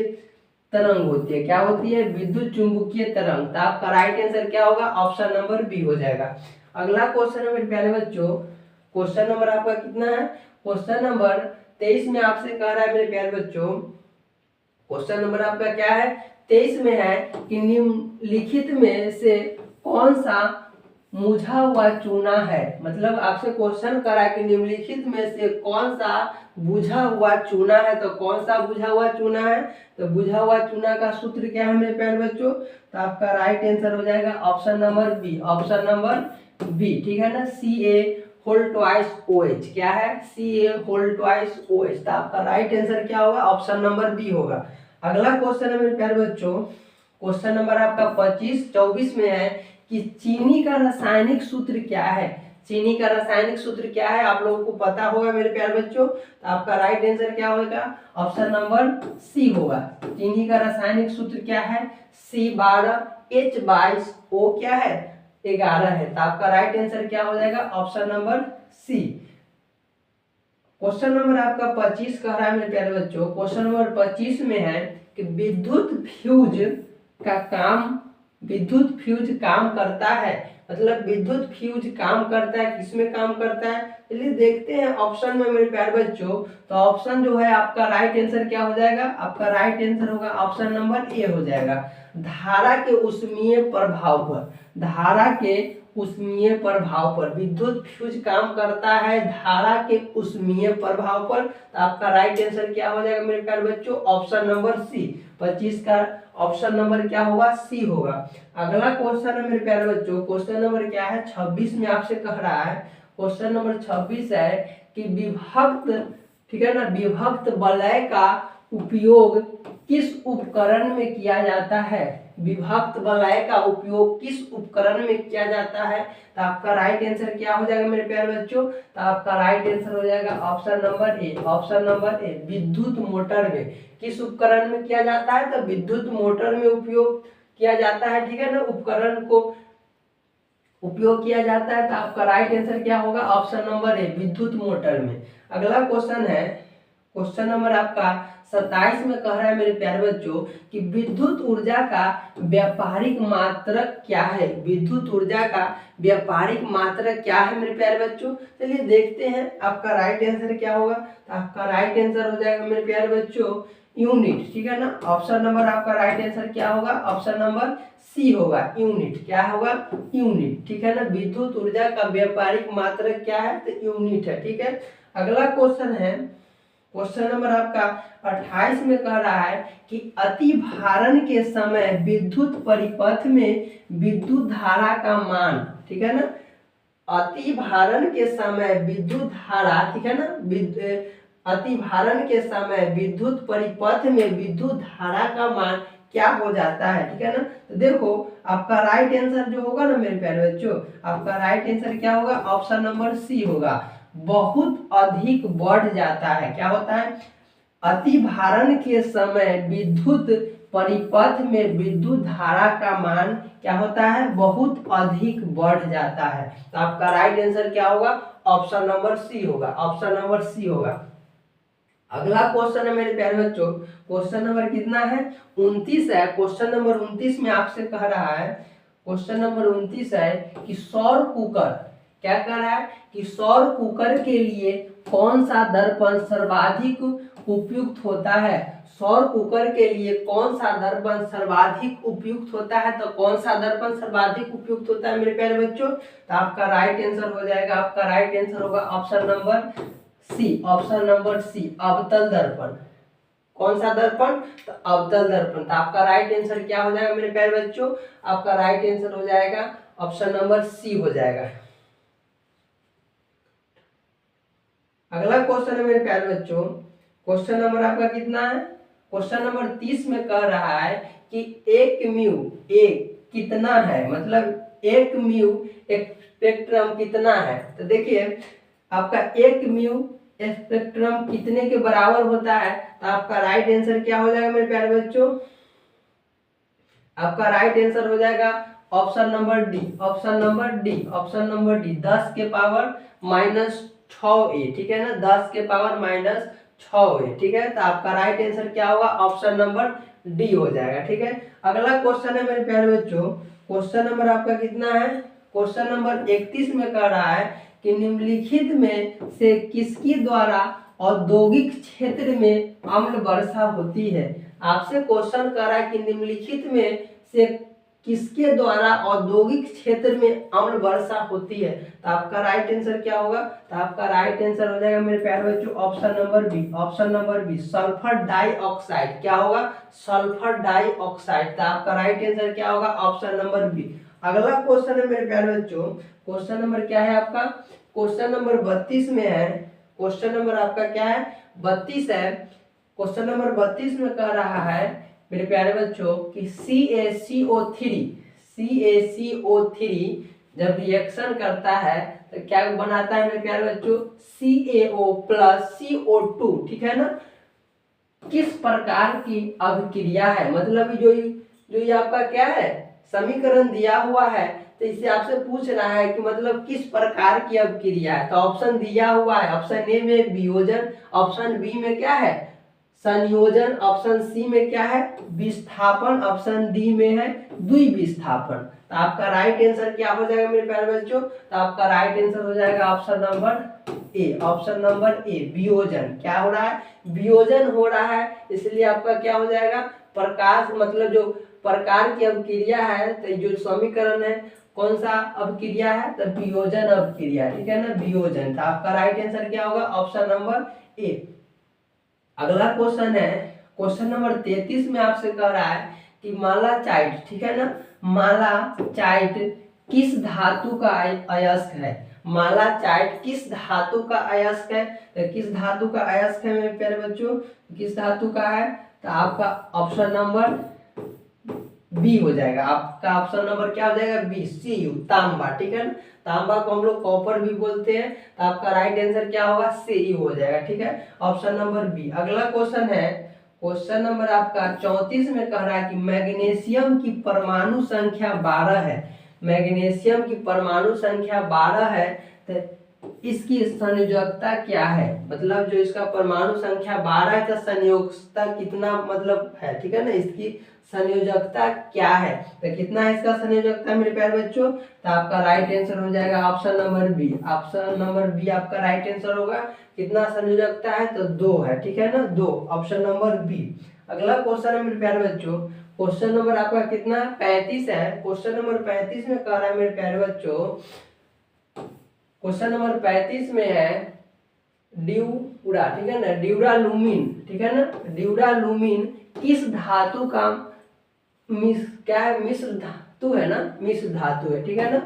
A: तरंग होती है, क्या होती है, विद्युत चुंबकीय तरंग। तो आपका राइट आंसर क्या होगा, ऑप्शन नंबर बी हो जाएगा। अगला क्वेश्चन है मेरे प्यारे बच्चों, क्वेश्चन नंबर आपका कितना है, क्वेश्चन नंबर 23 में आपसे कह रहा है मेरे प्यारे बच्चों, क्वेश्चन नंबर आपका क्या है, 23 में है कि निम्नलिखित में से कौन सा मुझा हुआ चूना है। मतलब आपसे क्वेश्चन करा कि निम्नलिखित में से कौन सा बुझा हुआ चूना है, तो कौन सा बुझा हुआ चूना है, तो बुझा हुआ चूना का सूत्र क्या है मेरे प्यारे बच्चों, तो आपका राइट आंसर हो जाएगा option number B, option number B, ठीक है ना। Ca होल ट्वाइस OH, क्या है, Ca होल ट्वाइस OH। तो आपका राइट आंसर क्या होगा, ऑप्शन नंबर बी होगा। अगला क्वेश्चन है मेरे प्यारे बच्चों, क्वेश्चन नंबर आपका 24 में है कि चीनी का रासायनिक सूत्र क्या है। चीनी का रासायनिक सूत्र क्या है आप लोगों को पता होगा मेरे प्यारे बच्चों। तो आपका राइट आंसर क्या होगा, ऑप्शन नंबर सी होगा। चीनी का रासायनिक सूत्र क्या है, C12H22O क्या है, 11 है। तो आपका राइट आंसर क्या हो जाएगा, option number C. Question number आपका 25 कह रहा है मेरे प्यारे बच्चों। क्वेश्चन नंबर 25 में है कि विद्युत फ्यूज काम करता है, मतलब विद्युत फ्यूज काम करता है, किसमें काम करता है, चलिए देखते हैं ऑप्शन में मेरे प्यारे बच्चों। तो ऑप्शन जो है आपका राइट आंसर क्या हो जाएगा, आपका राइट आंसर होगा ऑप्शन नंबर ए हो जाएगा। धारा के उष्मीय प्रभाव पर, धारा के उष्मीय प्रभाव पर विद्युत फ्यूज काम करता है धारा के उष्मीय प्रभाव पर। तो आपका राइट आंसर क्या हो जाएगा मेरे प्यारे बच्चों, ऑप्शन नंबर सी। 25 का ऑप्शन नंबर क्या होगा, सी होगा। अगला क्वेश्चन है मेरे प्यारे बच्चों, क्वेश्चन नंबर क्या है 26 में आपसे कह रहा है। क्वेश्चन नंबर 26 है कि विभक्त, ठीक है ना, विभक्त वलय का उपयोग किस उपकरण में किया जाता है, विभक्त वलय का उपयोग किस उपकरण में किया जाता है। तो आपका राइट आंसर क्या हो जाएगा मेरे प्यारे बच्चों, तो आपका राइट आंसर हो जाएगा option number A, option number ए, विद्युत मोटर में। किस उपकरण में किया जाता है, तो विद्युत मोटर में उपयोग किया जाता है, ठीक है ना, उपकरण को उपयोग किया जाता है। तो आपका राइट आंसर क्या होगा, ऑप्शन नंबर ए, विद्युत मोटर में। अगला क्वेश्चन है क्वेश्चन नंबर आपका 27 में कह रहा है मेरे प्यारे बच्चों कि विद्युत ऊर्जा का व्यापारिक मात्रक क्या है, विद्युत ऊर्जा का व्यापारिक मात्रक क्या है मेरे प्यारे बच्चों। चलिए देखते हैं आपका राइट आंसर क्या होगा। तो आपका राइट आंसर हो जाएगा मेरे प्यारे बच्चों यूनिट, ठीक है ना। ऑप्शन नंबर आपका राइट आंसर क्या होगा, ऑप्शन नंबर सी होगा, यूनिट। क्या होगा, यूनिट, ठीक है ना। विद्युत ऊर्जा का व्यापारिक मात्रक क्या है, तो यूनिट है, ठीक है। अगला क्वेश्चन है क्वेश्चन नंबर आपका 28 में कह रहा है कि अति भारण के समय विद्युत परिपथ में विद्युत धारा का मान, ठीक है ना, अति भारण के समय विद्युत धारा, ठीक है ना, अति भारण के समय विद्युत परिपथ में विद्युत धारा का मान क्या हो जाता है, ठीक है ना। तो देखो आपका राइट आंसर जो होगा ना मेरे प्यारे बच्चों, आपका राइट आंसर क्या होगा, ऑप्शन नंबर सी होगा, बहुत अधिक बढ़ जाता है। क्या होता है, अति भारण के समय विद्युत परिपथ में विद्युत धारा का मान क्या होता है, बहुत अधिक बढ़ जाता है। तो आपका राइट आंसर क्या होगा, ऑप्शन नंबर सी होगा, ऑप्शन नंबर सी होगा। अगला क्वेश्चन है मेरे प्यारे बच्चों, क्वेश्चन नंबर कितना है, 29 है। क्वेश्चन नंबर 29 में आपसे कह रहा है, क्वेश्चन नंबर 29 है कि सौर कुकर, क्या कह रहा है कि सौर कुकर के लिए कौन सा दर्पण सर्वाधिक उपयुक्त होता है, सौर कुकर के लिए कौन सा दर्पण सर्वाधिक उपयुक्त होता है। तो कौन सा दर्पण सर्वाधिक उपयुक्त होता है मेरे प्यारे बच्चों, तो आपका राइट आंसर हो जाएगा, आपका राइट आंसर होगा option number C, option number C, अवतल दर्पण। कौन सा दर्पण, तो अवतल दर्पण। तो आपका राइट आंसर क्या हो जाएगा मेरे प्यारे बच्चों, आपका राइट आंसर हो जाएगा ऑप्शन नंबर सी हो जाएगा। अगला क्वेश्चन है मेरे प्यारे बच्चों, क्वेश्चन नंबर आपका कितना है, क्वेश्चन नंबर 30 में कह रहा है कि एक म्यू एक कितना है, मतलब एक म्यू स्पेक्ट्रम कितना है। तो देखिए आपका एक म्यू स्पेक्ट्रम कितने के बराबर होता है। तो आपका राइट आंसर क्या हो जाएगा मेरे प्यारे बच्चों, आपका राइट आंसर हो जाएगा option number D, option number D, option number D, 10 के पावर माइनस 6a, ठीक है ना, 10 के पावर माइनस 6a, ठीक है। तो आपका राइट आंसर क्या होगा, ऑप्शन नंबर डी हो जाएगा, ठीक है। अगला क्वेश्चन है मेरे प्यारे बच्चों, क्वेश्चन नंबर आपका कितना है, क्वेश्चन नंबर 31 में कह रहा है कि निम्नलिखित में से किसकी द्वारा औद्योगिक क्षेत्र में अम्ल वर्षा होती है। आपसे क्वेश्चन कर रहा है कि निम्नलिखित में से किसके द्वारा औद्योगिक क्षेत्र में अम्ल वर्षा होती है। तो आपका राइट आंसर क्या होगा, तो आपका राइट आंसर हो जाएगा मेरे प्यारे बच्चों option number B, option number B, sulphur dioxide. क्या होगा, सल्फर डाइऑक्साइड। तो आपका राइट आंसर क्या होगा, ऑप्शन नंबर बी। अगला क्वेश्चन है मेरे प्यारे बच्चों, क्वेश्चन नंबर क्या है आपका, क्वेश्चन नंबर 32 में है। क्वेश्चन नंबर आपका क्या है, 32 है। क्वेश्चन नंबर 32 में कह रहा है मेरे प्यारे बच्चों कि CaCO3 जब रिएक्शन करता है तो क्या बनाता है मेरे प्यारे बच्चों, CaO प्लस CO2, ठीक है ना। किस प्रकार की अभिक्रिया है, मतलब जो ये आपका क्या है समीकरण दिया हुआ है, तो इसे आपसे पूछ रहा है कि मतलब किस प्रकार की अभिक्रिया है। तो ऑप्शन दिया हुआ है, ऑप्शन ए में वियोजन, ऑप्शन बी में क्या है संयोजन, ऑप्शन सी में क्या है विस्थापन, ऑप्शन डी में है द्विविस्थापन। तो आपका राइट आंसर क्या हो जाएगा मेरे प्यारे बच्चों, तो आपका राइट आंसर हो जाएगा option number A, option number A वियोजन। क्या हो रहा है, वियोजन हो रहा है, इसलिए आपका क्या हो जाएगा प्रकाश, मतलब जो प्रकार की अभिक्रिया है, तो जो समीकरण है कौन सा अभिक्रिया है, तो वियोजन अभिक्रिया, ठीक है ना, वियोजन। तो आपका राइट आंसर क्या होगा ऑप्शन नंबर ए। अगला क्वेश्चन है क्वेश्चन नंबर 33 में आपसे कह रहा है कि मालाचाइट, ठीक है ना, मालाचाइट किस धातु का अयस्क है, मालाचाइट किस धातु का अयस्क है, तो किस धातु का अयस्क है मेरे प्यारे बच्चों, किस धातु का है, तो आपका ऑप्शन नंबर बी हो जाएगा, आपका ऑप्शन नंबर क्या हो जाएगा बी, Cu तांबा, ठीक है ना, तांबा को हम लोग कॉपर भी बोलते हैं। तो आपका राइट आंसर क्या होगा Cu हो जाएगा, ठीक है, ऑप्शन नंबर बी। अगला क्वेश्चन है क्वेश्चन नंबर आपका 34 में कह रहा है कि मैग्नीशियम की परमाणु संख्या 12 है, मैग्नीशियम की परमाणु संख्या 12 है, तो इसकी संयोजकता क्या है, मतलब जो इसका परमाणु संख्या 12 है तो संयोजकता कितना मतलब है, ठीक है ना, इसकी संयोजकता क्या है, तो कितना है इसका संयोजकता मेरे प्यारे बच्चों, तो आपका राइट आंसर हो जाएगा option number B, option number B आपका राइट आंसर होगा। कितना संयोजकता है, तो 2 है, ठीक है ना, 2, ऑप्शन नंबर बी। अगला क्वेश्चन है मेरे प्यारे बच्चों, क्वेश्चन नंबर आपका कितना 35 है, क्वेश्चन नंबर 35 में कह रहा है मेरे प्यारे बच्चों, क्वेश्चन नंबर 35 में है ड्यूरा, ठीक है ना, ड्यूरालुमिन, ठीक है ना, ड्यूरालुमिन किस धातु का क्या है मिश्र धातु है ना, मिश्र धातु है, ठीक है ना,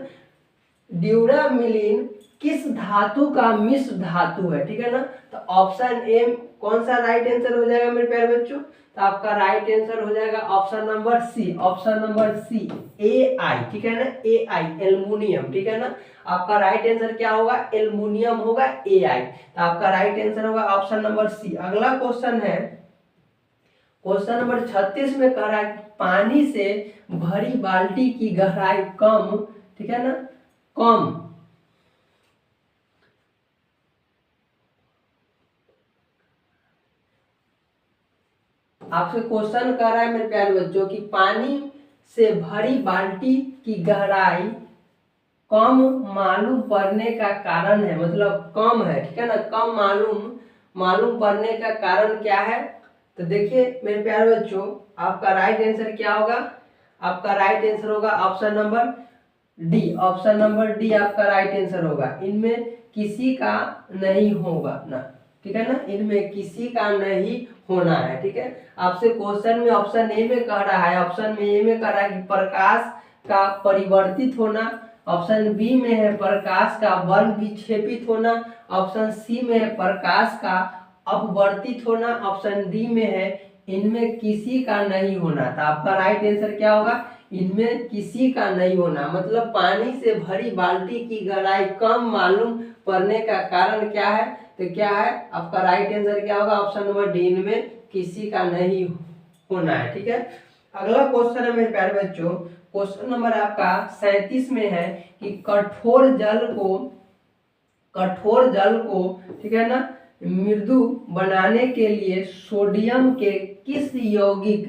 A: ड्यूरामिलिन किस धातु का मिश्र धातु है, ठीक है ना। तो ऑप्शन ए कौन सा राइट आंसर हो जाएगा मेरे प्यारे बच्चों, तो आपका राइट आंसर हो जाएगा option number C, option number C AI, ठीक है ना, AI एल्युमिनियम, ठीक है ना, आपका राइट आंसर क्या होगा एल्युमिनियम होगा AI। तो आपका राइट आंसर होगा ऑप्शन नंबर सी। अगला क्वेश्चन है क्वेश्चन नंबर 36 में कह रहा है पानी से भरी बाल्टी की गहराई कम, ठीक है ना, कम आपसे क्वेश्चन कर रहा है मेरे प्यारे बच्चों कि पानी से भरी बाल्टी की गहराई कम मालूम पड़ने का कारण है, मतलब कम है, ठीक है ना, कम मालूम पड़ने का कारण क्या है, तो देखिए मेरे प्यारे बच्चों आपका राइट आंसर क्या होगा, आपका राइट आंसर होगा option number D, option number D आपका राइट आंसर होगा। इनमें किसी का नहीं होगा ना, ठीक है ना, इनमें किसी का नहीं होना है, ठीक है। आपसे क्वेश्चन में ऑप्शन ए में कह रहा है, ऑप्शन में ए में कह रहा है कि प्रकाश का परिवर्तित होना, ऑप्शन बी में है प्रकाश का वर्ण विक्षेपित होना, ऑप्शन सी में है प्रकाश का अपवर्तित होना, ऑप्शन डी में है इनमें किसी का नहीं होना। तो आपका राइट आंसर क्या होगा इनमें किसी का नहीं होना, मतलब पानी से भरी बाल्टी की गहराई कम मालूम पड़ने का कारण क्या है, तो क्या है आपका राइट आंसर क्या होगा ऑप्शन नंबर डी, इनमें किसी का नहीं होना है, ठीक है। अगला क्वेश्चन है मेरे प्यारे बच्चों, क्वेश्चन नंबर आपका 37 में है कि कठोर जल को ठीक है ना मृदु बनाने के लिए सोडियम के किस यौगिक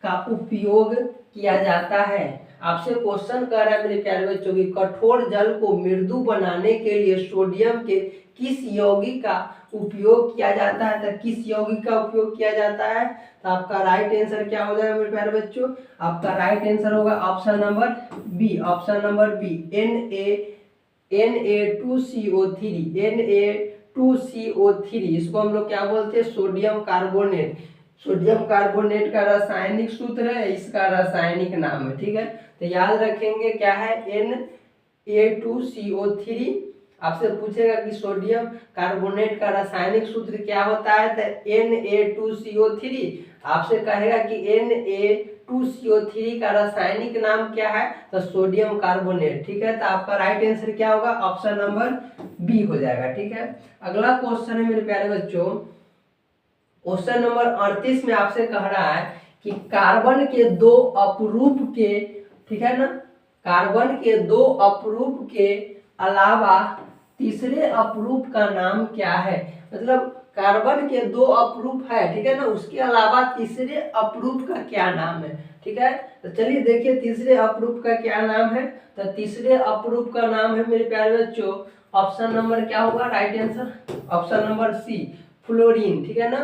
A: का उपयोग किया जाता है। आपसे क्वेश्चन कर रहा है मेरे प्यारे बच्चों की कठोर जल को मृदु बनाने के लिए सोडियम के किस यौगिक का उपयोग किया जाता है, तो किस यौगिक का उपयोग किया जाता है, तो आपका राइट आंसर क्या हो जाएगा मेरे प्यारे बच्चों, आपका राइट आंसर होगा option number B, option number B Na2CO3 इसको हम लोग क्या बोलते हैं सोडियम कार्बोनेट, सोडियम कार्बोनेट का रासायनिक सूत्र है, इसका रासायनिक नाम है, ठीक है। तो याद रखेंगे क्या है Na2CO3 आपसे पूछेगा कि सोडियम कार्बोनेट का रासायनिक सूत्र क्या होता है, तो Na2CO3। आपसे कहेगा कि Na2CO3 का रासायनिक नाम क्या है, तो सोडियम कार्बोनेट। ठीक है, तो आपका राइट आंसर क्या होगा, ऑप्शन नंबर बी हो जाएगा। ठीक है, अगला क्वेश्चन है मेरे प्यारे बच्चों, क्वेश्चन नंबर 38 में आपसे कह रहा है कि कार्बन के दो अपरूप के, ठीक है ना, कार्बन के दो अपरूप के अलावा तीसरे अपरूप का नाम क्या है। मतलब कार्बन के दो अपरूप है, ठीक है ना, उसके अलावा तीसरे अपरूप का क्या नाम है। ठीक है, तो चलिए देखिए तीसरे अपरूप का क्या नाम है। तो तीसरे अपरूप का नाम है मेरे प्यारे बच्चों, ऑप्शन नंबर क्या होगा, right answer option number C, fluorine. ठीक है ना,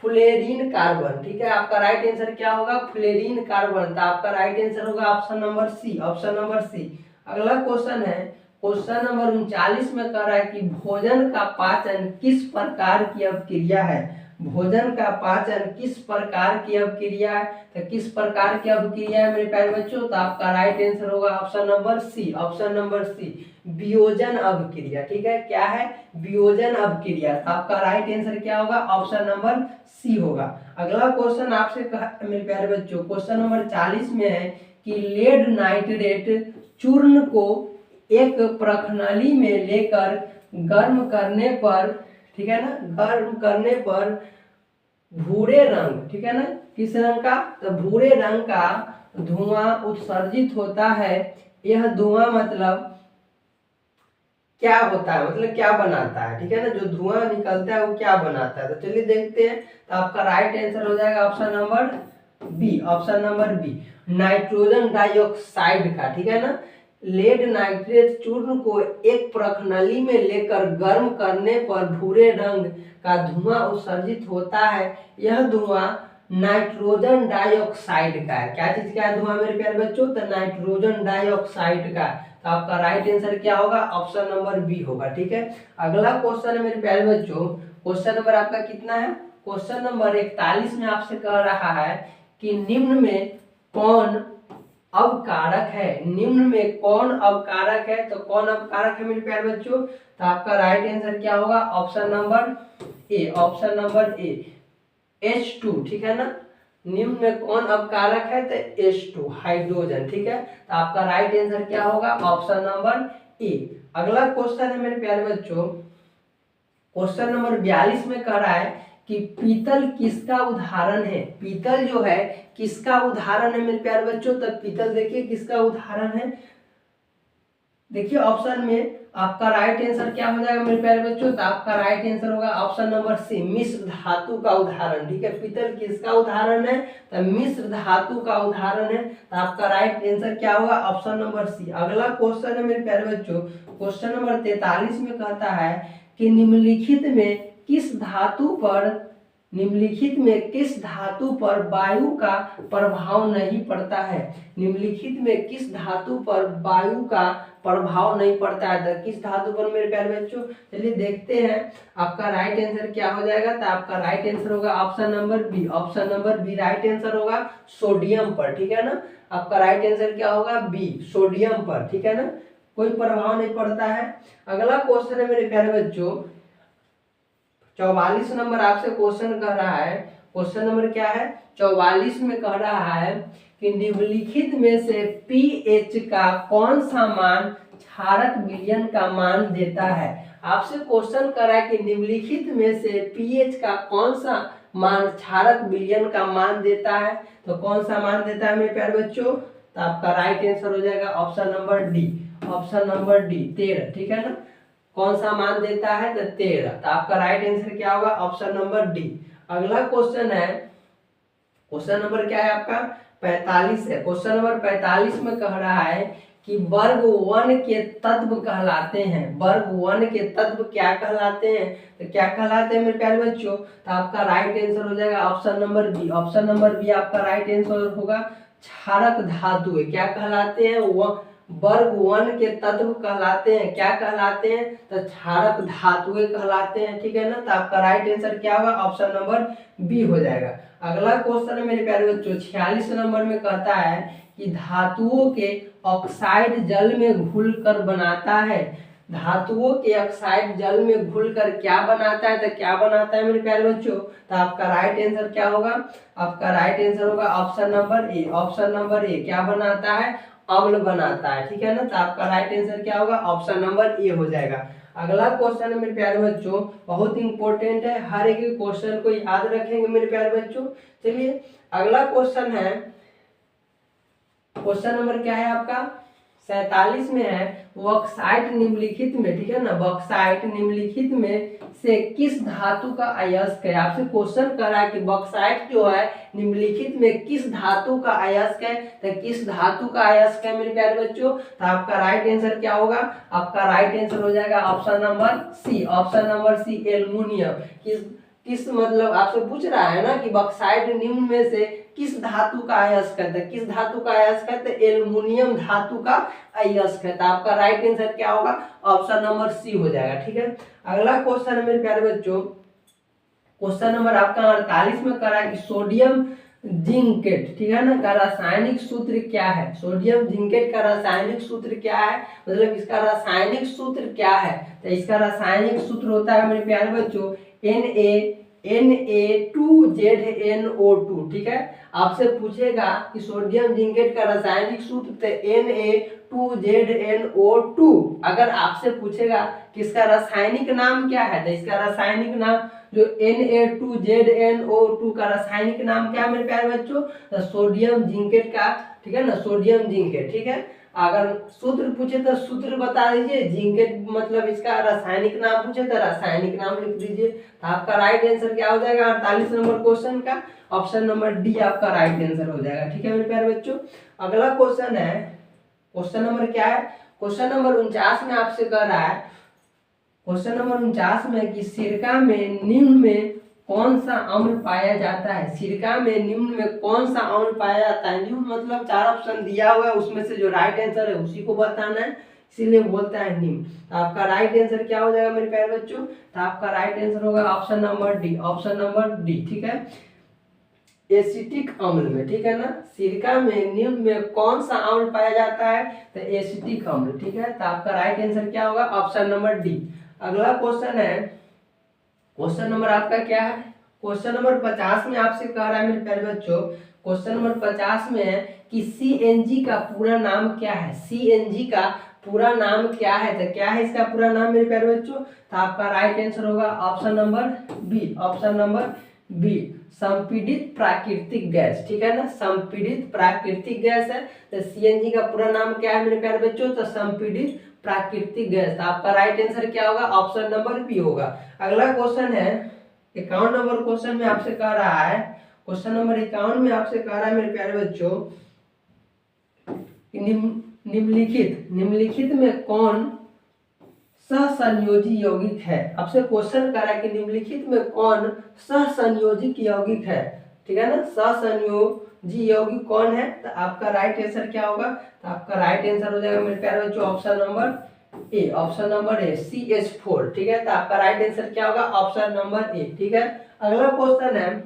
A: फ्लोरीन कार्बन। ठीक है, आपका राइट आंसर क्या होगा, फ्लोरीन कार्बन। तो आपका राइट आंसर होगा option number C, option number C. अगला क्वेश्चन है, क्वेश्चन नंबर 39 में कह रहा है कि भोजन का पाचन किस प्रकार की अभिक्रिया है। भोजन का पाचन किस प्रकार की अभिक्रिया है, तो किस प्रकार की अभिक्रिया है मेरे प्यारे बच्चों, तो आपका राइट आंसर होगा option number C, option number C, वियोजन अभिक्रिया। ठीक है, क्या है, वियोजन अभिक्रिया। तो आपका राइट आंसर क्या होगा, ऑप्शन नंबर सी होगा। अगला क्वेश्चन आपसे कहा मेरे प्यारे बच्चों, क्वेश्चन नंबर 40 में है कि लेड नाइट्रेट चूर्ण को एक प्रखनली में लेकर गर्म करने पर, ठीक है ना, गर्म करने पर भूरे रंग, ठीक है ना, किस रंग का, तो भूरे रंग का धुआं उत्सर्जित होता है। यह धुआं मतलब क्या होता है, मतलब क्या बनाता है। ठीक है ना, जो धुआं निकलता है वो क्या बनाता है, तो चलिए देखते हैं। तो आपका राइट आंसर हो जाएगा option number B, option number B, nitrogen dioxide का। ठीक है ना, लेड नाइट्रेट चूर्ण को एक प्रखनली में लेकर गर्म करने पर भूरे रंग का धुआं उत्सर्जित होता है। यह धुआं नाइट्रोजन डाइऑक्साइड का है। क्या चीज का है धुआं मेरे प्यारे बच्चों, तो नाइट्रोजन डाइऑक्साइड का। तो आपका राइट आंसर क्या होगा, ऑप्शन नंबर बी होगा। ठीक है, अगला क्वेश्चन है मेरे प्यारे बच्चों, क्वेश्चन नंबर आपका कितना है, क्वेश्चन नंबर 41 में आपसे कह रहा है कि निम्न में कौन अवकारक है। निम्न में कौन अवकारक है, तो कौन अवकारक है मेरे प्यारे बच्चों, तो आपका राइट आंसर क्या होगा, option number A, option number A, H2। ठीक है ना, निम्न में कौन अवकारक है, तो H2 हाइड्रोजन। ठीक है, तो आपका राइट आंसर क्या होगा, ऑप्शन नंबर ए। अगला क्वेश्चन है मेरे प्यारे बच्चों, क्वेश्चन नंबर 42 में कह रहा है कि पीतल किसका उदाहरण है। पीतल जो है किसका उदाहरण है मेरे प्यारे बच्चों, तो पीतल देखिए किसका उदाहरण है। देखिए ऑप्शन में आपका राइट आंसर क्या हो जाएगा मेरे प्यारे बच्चों, तो आपका राइट आंसर होगा ऑप्शन नंबर सी, मिश्र धातु का उदाहरण। ठीक है, पीतल किसका उदाहरण है, तो मिश्र धातु का उदाहरण है। तो आपका राइट आंसर क्या होगा, ऑप्शन नंबर सी। अगला क्वेश्चन है मेरे प्यारे बच्चों, क्वेश्चन नंबर 43 में कहता है कि निम्नलिखित में किस धातु पर, निम्नलिखित में किस धातु पर वायु का प्रभाव नहीं पड़ता है। निम्नलिखित में किस धातु पर वायु का प्रभाव नहीं पड़ता है, तो किस धातु पर मेरे प्यारे बच्चों, चलिए देखते हैं आपका राइट आंसर क्या हो जाएगा। तो आपका राइट आंसर होगा option number B, option number B right answer होगा सोडियम पर। ठीक है ना, आपका राइट आंसर क्या होगा, बी, सोडियम पर। ठीक है ना, कोई प्रभाव नहीं पड़ता है। अगला क्वेश्चन है मेरे प्यारे बच्चों, 44 नंबर आपसे क्वेश्चन कह रहा है, क्वेश्चन नंबर क्या है, 44 में कह रहा है कि निम्नलिखित में से पीएच का कौन सा मान क्षारक विलयन का मान देता है। आपसे क्वेश्चन कर रहा है कि निम्नलिखित में से पीएच का कौन सा मान क्षारक विलयन का मान देता है, तो कौन सा मान देता है मेरे प्यारे बच्चों, तो आपका राइट आंसर हो जाएगा option number D, option number D, 13। ठीक है ना, कौन सा मान देता है, तो 13। तो आपका राइट आंसर क्या होगा, ऑप्शन नंबर डी। अगला क्वेश्चन है, क्वेश्चन नंबर क्या है आपका 45 है। क्वेश्चन नंबर 45 में कह रहा है कि वर्ग 1 के तत्व कहलाते हैं। वर्ग 1 के तत्व क्या कहलाते हैं, तो क्या कहलाते हैं मेरे प्यारे बच्चों, तो आपका राइट आंसर हो जाएगा option number B, option number B आपका राइट आंसर होगा क्षारक धातु। क्या कहलाते हैं, वर्ग 1 के तत्व कहलाते हैं, क्या कहलाते हैं, तो क्षारक धातुएं कहलाते हैं। ठीक है ना, तो आपका राइट आंसर क्या होगा, ऑप्शन नंबर बी हो जाएगा। अगला क्वेश्चन है मेरे प्यारे बच्चों, 46 नंबर में कहता है कि धातुओं के ऑक्साइड जल में घुलकर बनाता है। धातुओं के ऑक्साइड जल में घुलकर क्या बनाता है, तो क्या बनाता है मेरे प्यारे बच्चों, तो आपका राइट आंसर क्या होगा, आपका राइट आंसर होगा option number A. Option number ए क्या बनाता है, अम्ल बनाता है, ठीक है ना। तो आपका राइट आंसर क्या होगा, ऑप्शन नंबर ए हो जाएगा। अगला क्वेश्चन है मेरे प्यारे बच्चों, बहुत इंपॉर्टेंट है, हर एक क्वेश्चन को याद रखेंगे मेरे प्यारे बच्चों। चलिए अगला क्वेश्चन है, क्वेश्चन नंबर क्या है आपका 47 में है, बॉक्साइट निम्नलिखित में, ठीक है ना, बॉक्साइट निम्नलिखित में से किस धातु का अयस्क है। आपसे क्वेश्चन करा है कि बॉक्साइट जो है निम्नलिखित में किस धातु का अयस्क है, तो किस धातु का अयस्क है मेरे प्यारे बच्चों, तो आपका राइट आंसर क्या होगा, आपका राइट आंसर हो जाएगा option number C. Option number C aluminium. किस मतलब आपसे पूछ रहा है ना कि बॉक्साइट निम्न में से किस धातु का अयस्क है, किस धातु का अयस्क है, तो एल्युमिनियम धातु का अयस्क है। तो आपका राइट आंसर क्या होगा, ऑप्शन नंबर सी हो जाएगा, ठीक है। अगला क्वेश्चन है मेरे प्यारे बच्चों, क्वेश्चन नंबर आपका 48 में करा कि सोडियम जिंकेट, ठीक है ना, का रासायनिक सूत्र क्या है। सोडियम जिंकेट का रासायनिक सूत्र क्या है, मतलब इसका रासायनिक सूत्र क्या है, तो इसका रासायनिक सूत्र होता है मेरे प्यारे बच्चों Na2ZnO2, ठीक है। आपसे पूछेगा कि सोडियम जिंकेट का रासायनिक सूत्र तो Na2ZnO2। अगर आपसे पूछेगा कि इसका रासायनिक नाम क्या है, तो इसका रासायनिक नाम जो Na2ZnO2 का रासायनिक नाम क्या है मेरे प्यारे बच्चों, तो सोडियम जिंकेट का, ठीक है ना, सोडियम जिंकेट, ठीक है। अगर सूत्र पूछे तो सूत्र बता दीजिए, जिंकेट मतलब इसका रासायनिक नाम पूछे तो रासायनिक नाम लिख दीजिए। तो आपका राइट आंसर क्या हो जाएगा 48 नंबर क्वेश्चन का, ऑप्शन नंबर डी आपका राइट आंसर हो जाएगा, ठीक है मेरे प्यारे बच्चों। अगला क्वेश्चन है, क्वेश्चन नंबर क्या है, क्वेश्चन नंबर 49 में आपसे कह रहा है, क्वेश्चन नंबर 49 में कि सिरका में निम्न में कौन सा अम्ल पाया जाता है। सिरका में निम्न में कौन सा अम्ल पाया जाता है, निम्न मतलब 4 ऑप्शन दिया हुआ है, उसमें से जो राइट आंसर है उसी को बताना है, इसीलिए बोलता है निम्न। तो आपका राइट आंसर क्या हो जाएगा मेरे प्यारे बच्चों, तो आपका राइट आंसर होगा option number D. Option number D, ठीक है, एसिटिक अम्ल में, ठीक है ना। सिरका में निम्न में कौन सा अम्ल पाया जाता है, तो एसिटिक अम्ल, ठीक है। तो आपका राइट आंसर क्या होगा, ऑप्शन नंबर डी। अगला क्वेश्चन है, क्वेश्चन नंबर आपका क्या है, क्वेश्चन नंबर 50 में आपसे कह रहा है मेरे प्यारे बच्चों, क्वेश्चन नंबर 50 में है कि सीएनजी का पूरा नाम क्या है। सीएनजी का पूरा नाम क्या है, तो क्या है इसका पूरा नाम मेरे प्यारे बच्चों, तो आपका राइट आंसर होगा option number B. Option number B, संपीड़ित प्राकृतिक गैस, ठीक है ना, संपीड़ित प्राकृतिक गैस है। तो सीएनजी का पूरा नाम क्या है मेरे प्यारे बच्चों, तो संपीड़ित प्राकृतिक गैस। आपका राइट आंसर क्या होगा, ऑप्शन नंबर बी होगा। अगला क्वेश्चन है 51 नंबर क्वेश्चन में आपसे कह रहा है, क्वेश्चन नंबर 51 में आपसे कह रहा है मेरे प्यारे बच्चों, निम्नलिखित में कौन सहसंयोजी यौगिक है। आपसे क्वेश्चन कर रहा है कि निम्नलिखित में कौन सहसंयोजिक यौगिक है, ठीक है ना, सहसंयोजी यौगिक कौन है। तो आपका राइट आंसर क्या होगा, तो आपका राइट आंसर हो जाएगा मेरे प्यारे बच्चों option number A. Option number A CH4, ठीक है। तो आपका राइट आंसर क्या होगा, ऑप्शन नंबर ए, ठीक है। अगला क्वेश्चन है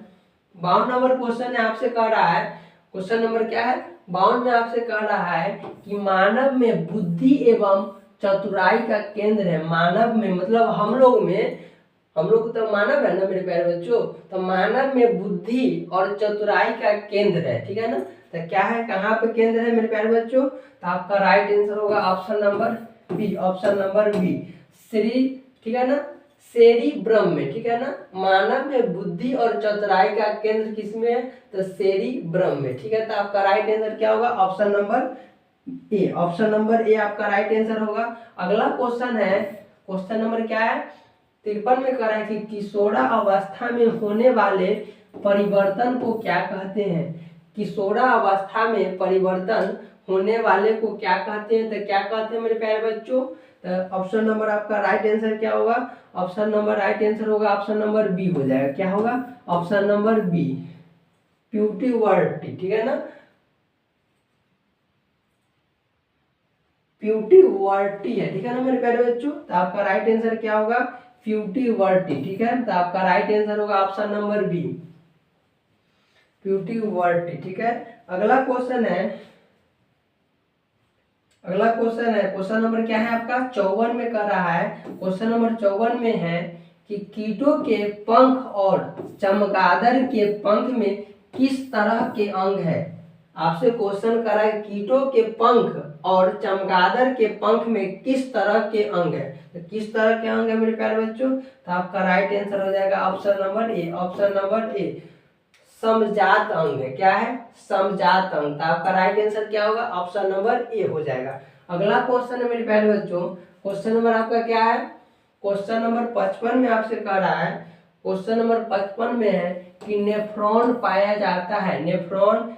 A: 52 नंबर क्वेश्चन है, आपसे कह रहा है, क्वेश्चन नंबर क्या है 52 में आपसे कह रहा है कि मानव में बुद्धि एवं चतुराई का केंद्र है। मानव में मतलब हम लोग तो मानव है ना मेरे प्यारे बच्चों, तो मानव में बुद्धि और चतुराई का केंद्र है, ठीक है ना। तो क्या है, कहाँ पे केंद्र है मेरे प्यारे बच्चों, तो आपका राइट आंसर होगा option number B. Option number B Shri, ठीक है ना, सेरिब्रम में, ठीक है ना। मानव में बुद्धि और चतुराई का केंद्र किसमें है, तो सेरिब्रम में, ठीक है। तो आपका राइट आंसर क्या होगा, option number A. Option number ए आपका राइट आंसर होगा। अगला क्वेश्चन है, क्वेश्चन नंबर क्या है 53 में कह रहा है कि किशोरा अवस्था में होने वाले परिवर्तन को क्या कहते हैं। किशोरा अवस्था में परिवर्तन होने वाले को क्या कहते हैं, तो क्या कहते हैं मेरे प्यारे बच्चों, तो ऑप्शन नंबर आपका राइट आंसर क्या होगा, ऑप्शन नंबर राइट आंसर होगा ऑप्शन नंबर बी हो जाएगा। क्या होगा, ऑप्शन नंबर बी प्यूबर्टी, ठीक है ना, प्यूबर्टी है, ठीक है ना मेरे प्यारे बच्चों। तो आपका राइट आंसर क्या होगा, प्यूबर्टी, ठीक है। तो आपका राइट आंसर होगा ऑप्शन नंबर बी प्यूबर्टी, ठीक है। अगला क्वेश्चन है, अगला क्वेश्चन है, क्वेश्चन नंबर क्या है आपका 54 में कर रहा है। क्वेश्चन नंबर 54 में है कि कीटों के पंख और चमगादड़ के पंख में किस तरह के अंग है। आपसे क्वेश्चन करा है कीटों के पंख और चमगादड़ के पंख में किस तरह के अंग है। तो किस तरह के अंग है मेरे प्यारे बच्चों, तो आपका राइट आंसर हो जाएगा option number A. Option number A समजात अंग है। क्या है, समजात अंग। तो आपका राइट आंसर क्या होगा, ऑप्शन नंबर ए हो जाएगा। अगला क्वेश्चन है मेरे प्यारे बच्चों, क्वेश्चन नंबर आपका क्या है, क्वेश्चन नंबर 55 में आपसे कह रहा है। क्वेश्चन नंबर 55 में है कि नेफ्रॉन पाया जाता है। नेफ्रॉन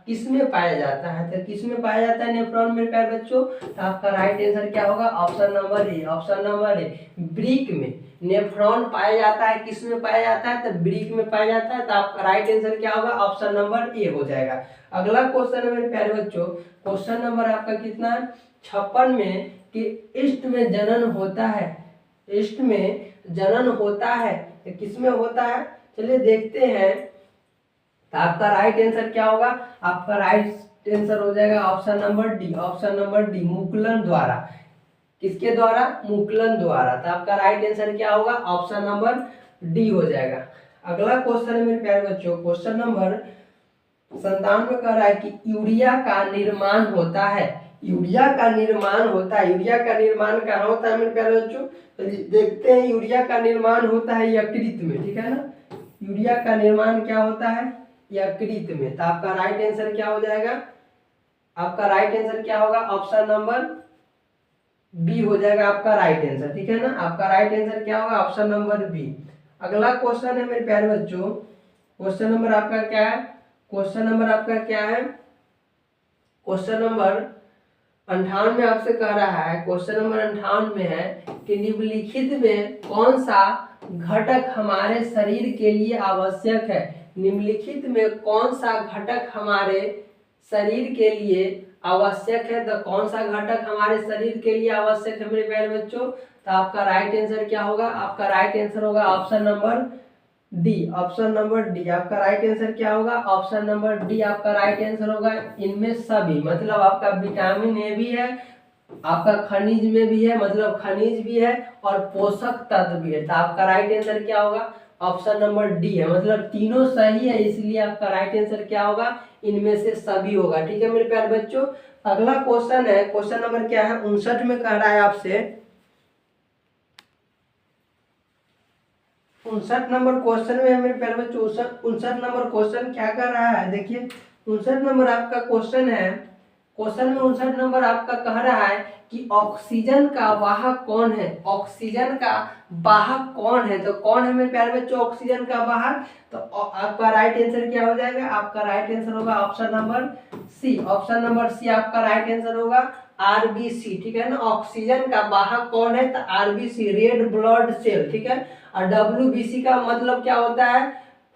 A: किस में पाया जाता है, तो किस में पाया जाता है नेफ्रॉन मेरे प्यारे बच्चों, तो आपका राइट आंसर क्या होगा, option number A. Option number A brick में नेफ्रॉन पाया जाता है। किस में पाया जाता है, तो ब्रिक में पाया जाता है। तो आपका राइट आंसर क्या होगा, ऑप्शन नंबर ए हो जाएगा। अगला क्वेश्चन है मेरे प्यारे बच्चों, क्वेश्चन नंबर आपका कितना है 56 में कि ईस्ट में जनन होता है। ईस्ट में जनन होता है तो किस में होता है, चलिए देखते हैं। तो आपका राइट आंसर क्या होगा, आपका राइट आंसर हो जाएगा option number D. Option number D मुकुलन द्वारा। किसके द्वारा, मुकुलन द्वारा। तो आपका राइट आंसर क्या होगा, ऑप्शन नंबर डी हो जाएगा। अगला क्वेश्चन है मेरे प्यारे बच्चों, क्वेश्चन नंबर 97 में कह रहा है कि यूरिया का निर्माण होता है। यूरिया का निर्माण होता है। यूरिया का निर्माण कहाँ होता है मेरे प्यारे बच्चों, तो देखते हैं। यूरिया का निर्माण होता है यकृत में, ठीक है ना। यूरिया का निर्माण क्या होता है, यकृत में। तो आपका राइट आंसर क्या हो जाएगा, आपका राइट आंसर क्या होगा, ऑप्शन नंबर बी हो जाएगा आपका राइट आंसर, ठीक है ना। आपका राइट आंसर क्या होगा, ऑप्शन नंबर बी। अगला क्वेश्चन है मेरे प्यारे बच्चों, क्वेश्चन नंबर आपका क्या है, क्वेश्चन नंबर आपका क्या है, क्वेश्चन नंबर 58 में आपसे कह रहा है। क्वेश्चन नंबर 58 में है कि निम्नलिखित में कौन सा घटक हमारे शरीर के लिए आवश्यक है। निम्नलिखित में कौन सा घटक हमारे शरीर के लिए आवश्यक है। तो कौन सा घटक हमारे शरीर के लिए आवश्यक है मेरे प्यारे बच्चों, तो आपका राइट आंसर क्या होगा, आपका राइट आंसर होगा option number D. Option number D आपका राइट आंसर क्या होगा, ऑप्शन नंबर डी आपका राइट आंसर होगा। इनमें सभी मतलब आपका विटामिन ए भी है, आपका खनिज में भी है, मतलब खनिज भी है और पोषक तत्व भी है। तो आपका राइट आंसर क्या होगा, ऑप्शन नंबर डी है। मतलब तीनों सही है, इसलिए आपका राइट आंसर क्या होगा, इनमें से सभी होगा। ठीक है मेरे प्यारे बच्चों। अगला क्वेश्चन है, क्वेश्चन नंबर क्या है 59 में कह रहा है आपसे। 59 नंबर क्वेश्चन में है मेरे प्यारे बच्चों। 59 नंबर क्वेश्चन क्या कर रहा है, देखिए 59 नंबर आपका क्वेश्चन है। क्वेश्चन में 59 नंबर आपका कह रहा है कि ऑक्सीजन का वाहक कौन है। ऑक्सीजन का वाहक कौन है, तो कौन है मेरे प्यारे बच्चों ऑक्सीजन का वाहक, तो आपका राइट आंसर क्या हो जाएगा, आपका राइट आंसर होगा option number C. Option number C आपका राइट आंसर होगा आरबीसी, ठीक है ना। ऑक्सीजन का वाहक कौन है, तो आरबीसी रेड ब्लड सेल, ठीक है। और डब्ल्यूबीसी का मतलब क्या होता है,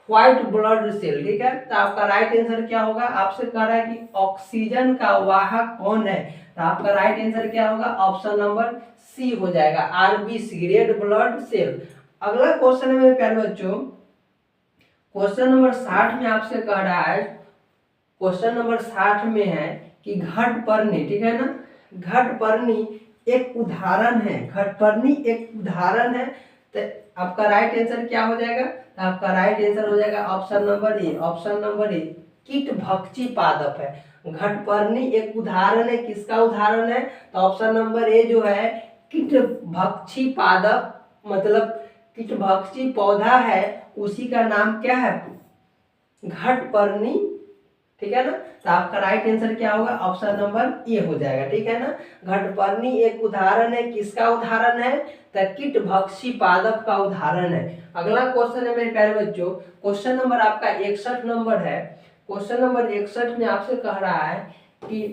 A: व्हाइट ब्लड सेल, ठीक है। तो आपका राइट आंसर क्या होगा, आपसे कह रहा है कि ऑक्सीजन का वाहक कौन है, तो आपका राइट आंसर क्या होगा, ऑप्शन नंबर सी हो जाएगा आरबीसी रेड ब्लड सेल। अगला क्वेश्चन है मेरे प्यारे बच्चों, क्वेश्चन नंबर 60 में आपसे कह रहा है। क्वेश्चन नंबर 60 में है कि घटपर्णी, ठीक है ना। घटपर्णी एक उदाहरण है, घटपर्णी एक उदाहरण है। तो आपका राइट आंसर क्या हो जाएगा, तो आपका राइट आंसर हो जाएगा option number A. Option number ए कीट भक्षी पादप है। घटपर्णी एक उदाहरण है, किसका उदाहरण है, तो ऑप्शन नंबर ए जो है कीट भक्षी पादप, मतलब कीट भक्षी पौधा है, उसी का नाम क्या है, घटपर्णी, ठीक है ना। तो आपका राइट आंसर क्या होगा, ऑप्शन नंबर ए हो जाएगा, ठीक है ना। घटपर्णी एक उदाहरण है, किसका उदाहरण है, तो कीट भक्षी पादप का उदाहरण है। अगला क्वेश्चन है मेरे प्यारे बच्चों, क्वेश्चन नंबर आपका 61 नंबर है। क्वेश्चन नंबर 61 में आपसे कह रहा है कि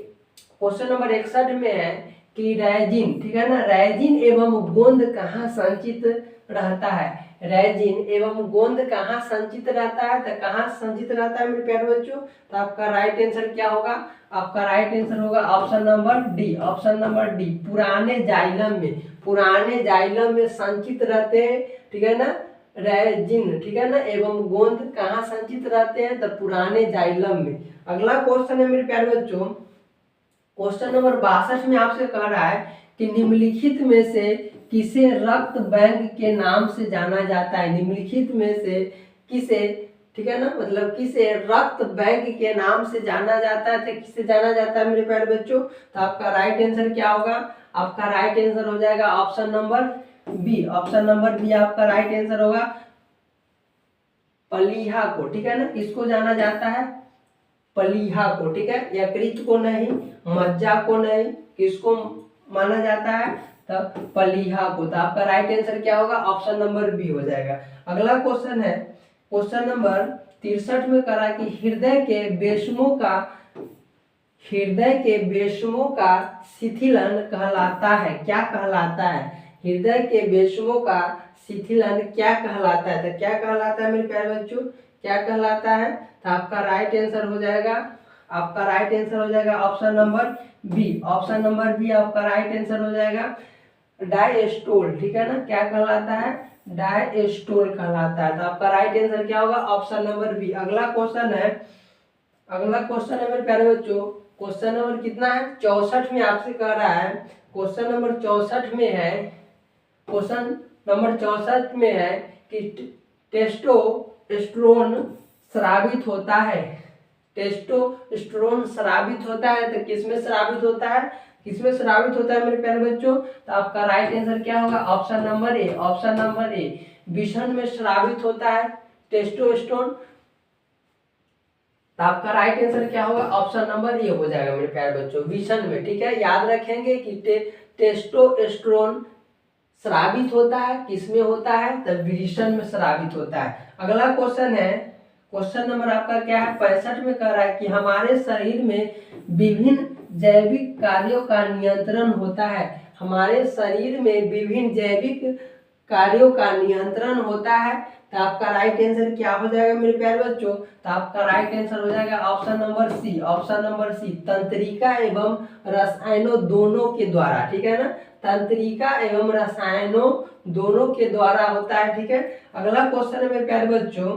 A: क्वेश्चन नंबर 61 में है कि रेजिन, ठीक है ना, रेजिन एवं गोंद कहाँ संचित रहता है। रेजिन एवं गोंद कहाँ संचित रहता है, तो कहाँ संचित रहता है मेरे प्यारे बच्चों, तो आपका राइट आंसर क्या होगा, आपका राइट आंसर होगा option number D. Option number D पुराने जाइलम में, पुराने जाइलम में संचित रहते हैं, ठीक है ना, रेजिन, ठीक है ना, एवं गोंद कहाँ संचित रहते हैं, तो पुराने जाइलम में। अगला क्वेश्चन है मेरे प्यारे बच्चों, क्वेश्चन नंबर 62 में आपसे कह रहा है कि निम्नलिखित में से किसे रक्त बैंक के नाम से जाना जाता है। निम्नलिखित में से किसे, ठीक है ना, मतलब किसे रक्त बैंक के नाम से जाना जाता है, तो किसे जाना जाता है मेरे प्यारे बच्चों। तो आपका राइट आंसर क्या होगा, आपका राइट आंसर हो जाएगा option number B. Option number B आपका राइट आंसर होगा, प्लीहा को, ठीक है ना, किसको जाना जाता है, प्लीहा को, ठीक है, यकृत को नहीं, मज्जा को नहीं, किसको माना जाता है, तो प्लीहा को। तो आपका राइट आंसर क्या होगा, ऑप्शन नंबर बी हो जाएगा। अगला क्वेश्चन है क्वेश्चन नंबर 63 में करा कि हृदय के बेशमों का शिथिलन कहलाता है, क्या कहलाता है, हृदय के बेशमों का शिथिलन क्या कहलाता है। तो क्या कहलाता है मेरे प्यारे बच्चों, क्या कहलाता है। तो आपका राइट आंसर हो जाएगा, आपका राइट आंसर हो जाएगा option number B. Option number B आपका राइट आंसर हो जाएगा डायस्टोल, ठीक है ना, क्या कहलाता है, डायस्टोल कहलाता है। तो आपका राइट आंसर क्या होगा, ऑप्शन नंबर बी। अगला क्वेश्चन है मेरे प्यारे बच्चों, क्वेश्चन नंबर कितना है, 64 में आपसे कह रहा है, क्वेश्चन नंबर 64 में है, क्वेश्चन नंबर 64 में है कि टेस्टोस्टेरोन स्रावित होता है, टेस्टोस्टेरोन स्रावित होता है, तो किसमें स्रावित होता है, किसमें स्रावित होता है मेरे प्यारे बच्चों। तो आपका राइट आंसर क्या होगा, option number A. Option number A, विषण में स्रावित होता है टेस्टोस्टेरोन। तो आपका राइट आंसर क्या होगा, ऑप्शन नंबर ए हो जाएगा मेरे प्यारे बच्चों, विषण में, ठीक है। याद रखेंगे कि टेस्टोस्टेरोन स्रावित होता है, किसमें होता है, तो विषण में स्रावित होता है। अगला क्वेश्चन है, क्वेश्चन नंबर आपका क्या है, 65 में कह रहा है कि हमारे शरीर में विभिन्न जैविक कार्यों का नियंत्रण होता है, हमारे शरीर में विभिन्न जैविक कार्यों का नियंत्रण होता है। तो आपका राइट आंसर क्या हो जाएगा मेरे प्यारे बच्चों। तो आपका राइट आंसर हो जाएगा option number C. Option number C, तंत्रिका एवं रसायनों दोनों के द्वारा, ठीक है ना, तंत्रिका एवं रसायनों दोनों के द्वारा होता है, ठीक है। अगला क्वेश्चन है मेरे प्यारे बच्चों,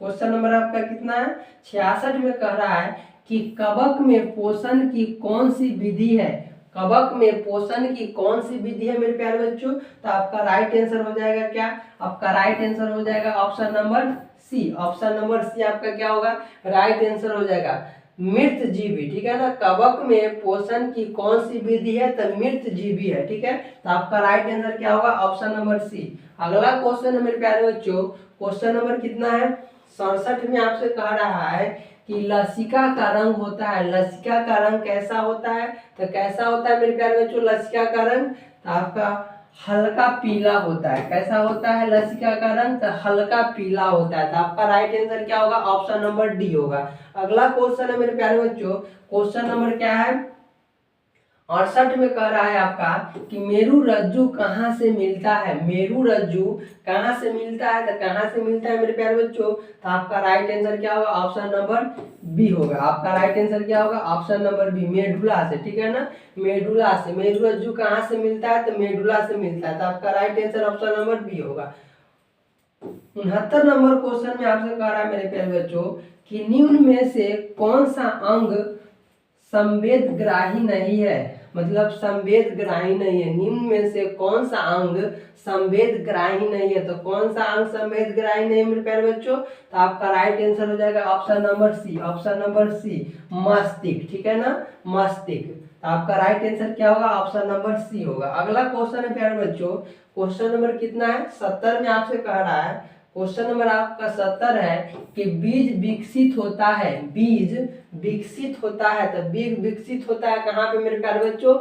A: क्वेश्चन नंबर आपका कितना है, 66 में कह रहा है कि कवक में पोषण की कौन सी विधि है, कवक में पोषण की कौन सी विधि है मेरे प्यारे बच्चों। तो आपका राइट आंसर हो जाएगा क्या, आपका राइट आंसर हो जाएगा option number C. Option number C आपका क्या होगा, राइट आंसर हो जाएगा मृत जीवी, ठीक है ना, कवक में पोषण की कौन सी विधि है, तो मृत जीवी है, ठीक है। तो आपका राइट आंसर क्या होगा, ऑप्शन नंबर सी। अगला क्वेश्चन है मेरे प्यारे बच्चों, क्वेश्चन नंबर कितना है, 67 में आपसे कह रहा है कि लसिका का रंग होता है, लसिका का रंग कैसा होता है, तो कैसा होता है मेरे प्यारे बच्चों लसिका का रंग, तो आपका हल्का पीला होता है, कैसा होता है लसिका का रंग, तो हल्का पीला होता है। तो आपका राइट आंसर क्या होगा, ऑप्शन नंबर डी होगा। अगला क्वेश्चन है मेरे प्यारे बच्चों, क्वेश्चन नंबर क्या है, 68 में कह रहा है आपका कि मेरू रज्जु कहाँ से मिलता है, मेरू रज्जु कहाँ से मिलता है, तो कहाँ से मिलता है मेरे प्यारे बच्चों। तो आपका राइट आंसर क्या होगा, ऑप्शन नंबर बी होगा। आपका राइट आंसर क्या होगा, ऑप्शन नंबर बी, मेडुला से, ठीक है ना, मेडुला से। मेरू रज्जु कहाँ से मिलता है, तो मेडुला से मिलता है। तो आपका right answer option number B होगा। 69 नंबर क्वेश्चन में आपसे कह रहा है मेरे प्यारे बच्चों कि निम्न में से कौन सा अंग संवेदग्राही नहीं है, मतलब संवेदग्राही नहीं है, निम्न में से कौन सा अंग संवेदग्राही नहीं है। तो कौन सा अंग संवेदग्राही नहीं है मेरे प्यारे बच्चों। तो आपका राइट आंसर हो जाएगा option number C. Option number C, मस्तिष्क, ठीक है ना, मस्तिष्क। तो आपका राइट आंसर क्या होगा, ऑप्शन नंबर सी होगा। अगला क्वेश्चन है प्यारे बच्चों, क्वेश्चन नंबर कितना है, 70 में आपसे कह रहा है, क्वेश्चन नंबर आपका 70 है कि बीज विकसित होता है, बीज विकसित होता है, तो बीज विकसित होता है कहाँ पे मेरे प्यारे बच्चों।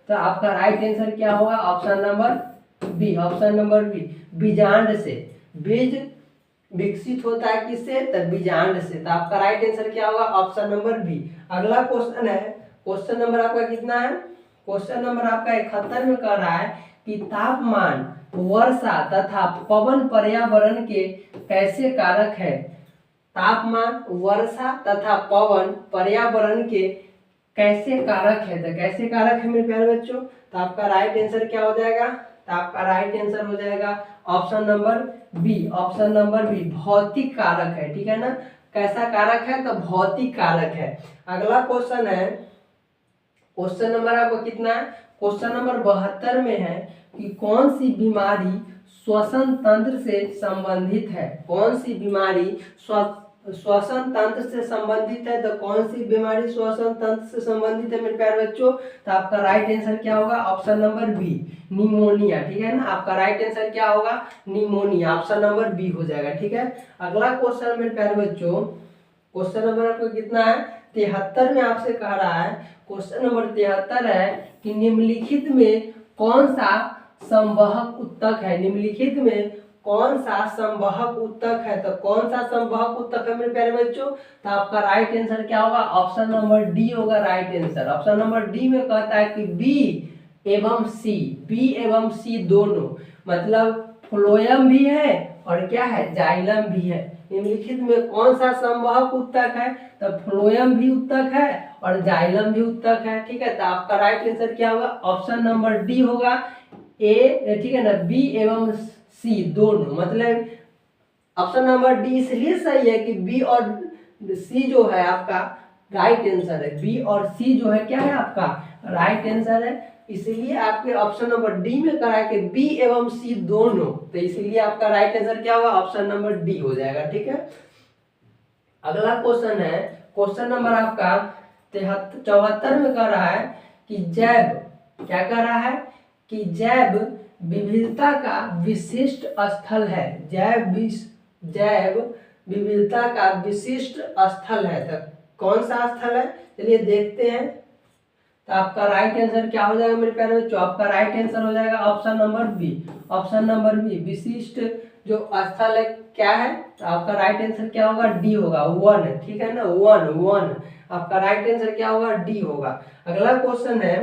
A: तो आपका राइट आंसर क्या होगा, option number B. Option number B, बीजांड से, बीज विकसित होता है किससे, तो बीजांड से। तो आपका राइट आंसर क्या होगा, ऑप्शन नंबर बी। अगला क्वेश्चन है, क्वेश्चन नंबर आपका कितना है, क्वेश्चन नंबर आपका 71 में कह रहा है कि तापमान, वर्षा तथा पवन पर्यावरण के कैसे कारक है, तापमान, वर्षा तथा पवन पर्यावरण के कैसे कारक है, तो कैसे कारक है मेरे प्यारे बच्चों। तो आपका राइट आंसर क्या हो जाएगा, तो आपका राइट आंसर हो जाएगा option number B. Option number B, भौतिक कारक है, ठीक है ना, कैसा कारक है, तो भौतिक कारक है। अगला क्वेश्चन है, क्वेश्चन नंबर आपका कितना है, क्वेश्चन नंबर 72 में है कि कौन सी बीमारी श्वसन तंत्र से संबंधित है, कौन सी बीमारी श्वसन तंत्र से संबंधित है, तो कौन सी बीमारी श्वसन तंत्र से संबंधित है मेरे प्यारे बच्चों, तो आपका राइट आंसर क्या होगा, ऑप्शन नंबर बी, निमोनिया। ठीक है ना, आपका राइट आंसर क्या होगा, निमोनिया, ऑप्शन नंबर बी हो जाएगा। ठीक है, अगला क्वेश्चन मेरे प्यारे बच्चों, क्वेश्चन नंबर आपका कितना है, 73 में आपसे कह रहा है, क्वेश्चन नंबर 73 है कि निम्नलिखित में कौन सा संवहक उत्तक है, निम्नलिखित में कौन सा संवहक उत्तक है, तो कौन सा संवहक उत्तक है मेरे प्यारे बच्चों, तो आपका राइट आंसर क्या होगा, ऑप्शन नंबर डी होगा right answer. Option number D में कहता है कि बी एवं सी, बी एवं सी दोनों, मतलब फ्लोएम भी है और क्या है, जाइलम भी है। निम्नलिखित में कौन सा संवहक उत्तक है, तो फ्लोएम भी उत्तक है और जाइलम भी उत्तक है। ठीक है, तो आपका राइट आंसर क्या होगा, ऑप्शन नंबर डी होगा ए, ठीक है ना, बी एवं सी दोनों, मतलब ऑप्शन नंबर डी इसलिए सही है कि बी और सी जो है आपका राइट आंसर है, बी और सी जो है क्या है आपका राइट आंसर है, इसलिए आपके ऑप्शन नंबर डी में करा है कि बी एवं सी दोनों, तो इसलिए आपका राइट आंसर क्या होगा, ऑप्शन नंबर डी हो जाएगा। ठीक है, अगला क्वेश्चन है, क्वेश्चन नंबर आपका 74 में कह रहा है कि जैव, क्या कह रहा है कि जैव विविधता का विशिष्ट स्थल है, जैव विविधता का विशिष्ट स्थल है, तो कौन सा स्थल है, चलिए देखते हैं। तो आपका राइट आंसर क्या हो जाएगा मेरे प्यारे बच्चों, आपका राइट आंसर हो जाएगा option number B, option number B, विशिष्ट जो स्थल है क्या है, तो आपका राइट आंसर क्या होगा, डी होगा, वन। ठीक है ना, वन, आपका राइट आंसर क्या होगा, डी होगा। अगला क्वेश्चन है,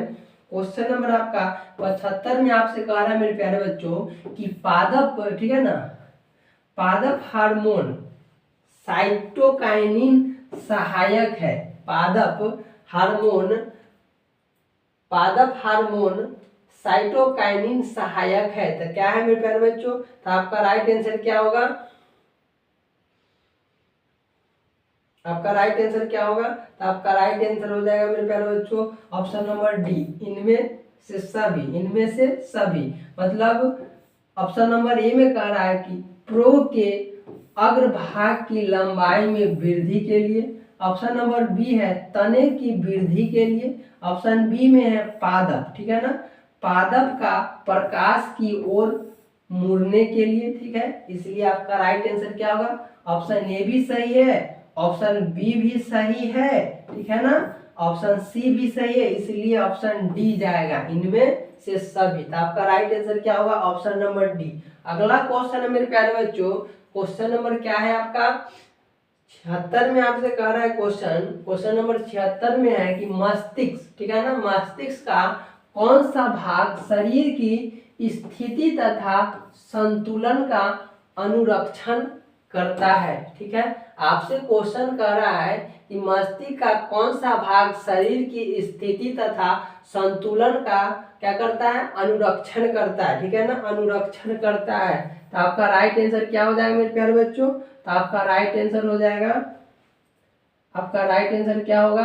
A: क्वेश्चन नंबर आपका 75 में आपसे कह रहा है मेरे प्यारे बच्चों कि पादप, ठीक है ना, पादप हार्मोन साइटोकाइनिन सहायक है, पादप हार्मोन साइटोकाइनिन सहायक है, तो क्या है मेरे प्यारे बच्चों, तो आपका राइट आंसर क्या होगा, आपका राइट आंसर क्या होगा, तो आपका राइट आंसर हो जाएगा मेरे प्यारे बच्चों ऑप्शन नंबर डी, इनमें से सभी, मतलब ऑप्शन नंबर ए में कह रहा है कि प्रो के अग्रभाग की लंबाई में वृद्धि के लिए, ऑप्शन नंबर बी है तने की वृद्धि के लिए, ऑप्शन बी में है पादप, ठीक है ना, पादप का प्रकाश की ओर मुड़ने के लिए। ठीक है, इसलिए आपका राइट आंसर क्या होगा, ऑप्शन ए भी सही है, ऑप्शन बी भी सही है, ठीक है ना, ऑप्शन सी भी सही है, इसलिए ऑप्शन डी जाएगा, इनमें से सभी। तो आपका राइट आंसर क्या होगा, ऑप्शन नंबर डी। अगला क्वेश्चन है मेरे प्यारे बच्चों, क्वेश्चन नंबर क्या है आपका 76 में आपसे कह रहा है क्वेश्चन नंबर 76 में है कि मस्तिष्क, ठीक है ना, मस्तिष्क का कौन सा भाग शरीर की स्थिति तथा संतुलन का अनुरक्षण करता है। ठीक है, आपसे क्वेश्चन कर रहा है कि मस्तिष्क का कौन सा भाग शरीर की स्थिति तथा संतुलन का क्या करता है, अनुरक्षण करता है। ठीक है ना, अनुरक्षण करता है। तो आपका राइट आंसर क्या हो जाएगा मेरे प्यारे बच्चों, तो आपका राइट आंसर हो जाएगा, आपका राइट आंसर क्या होगा,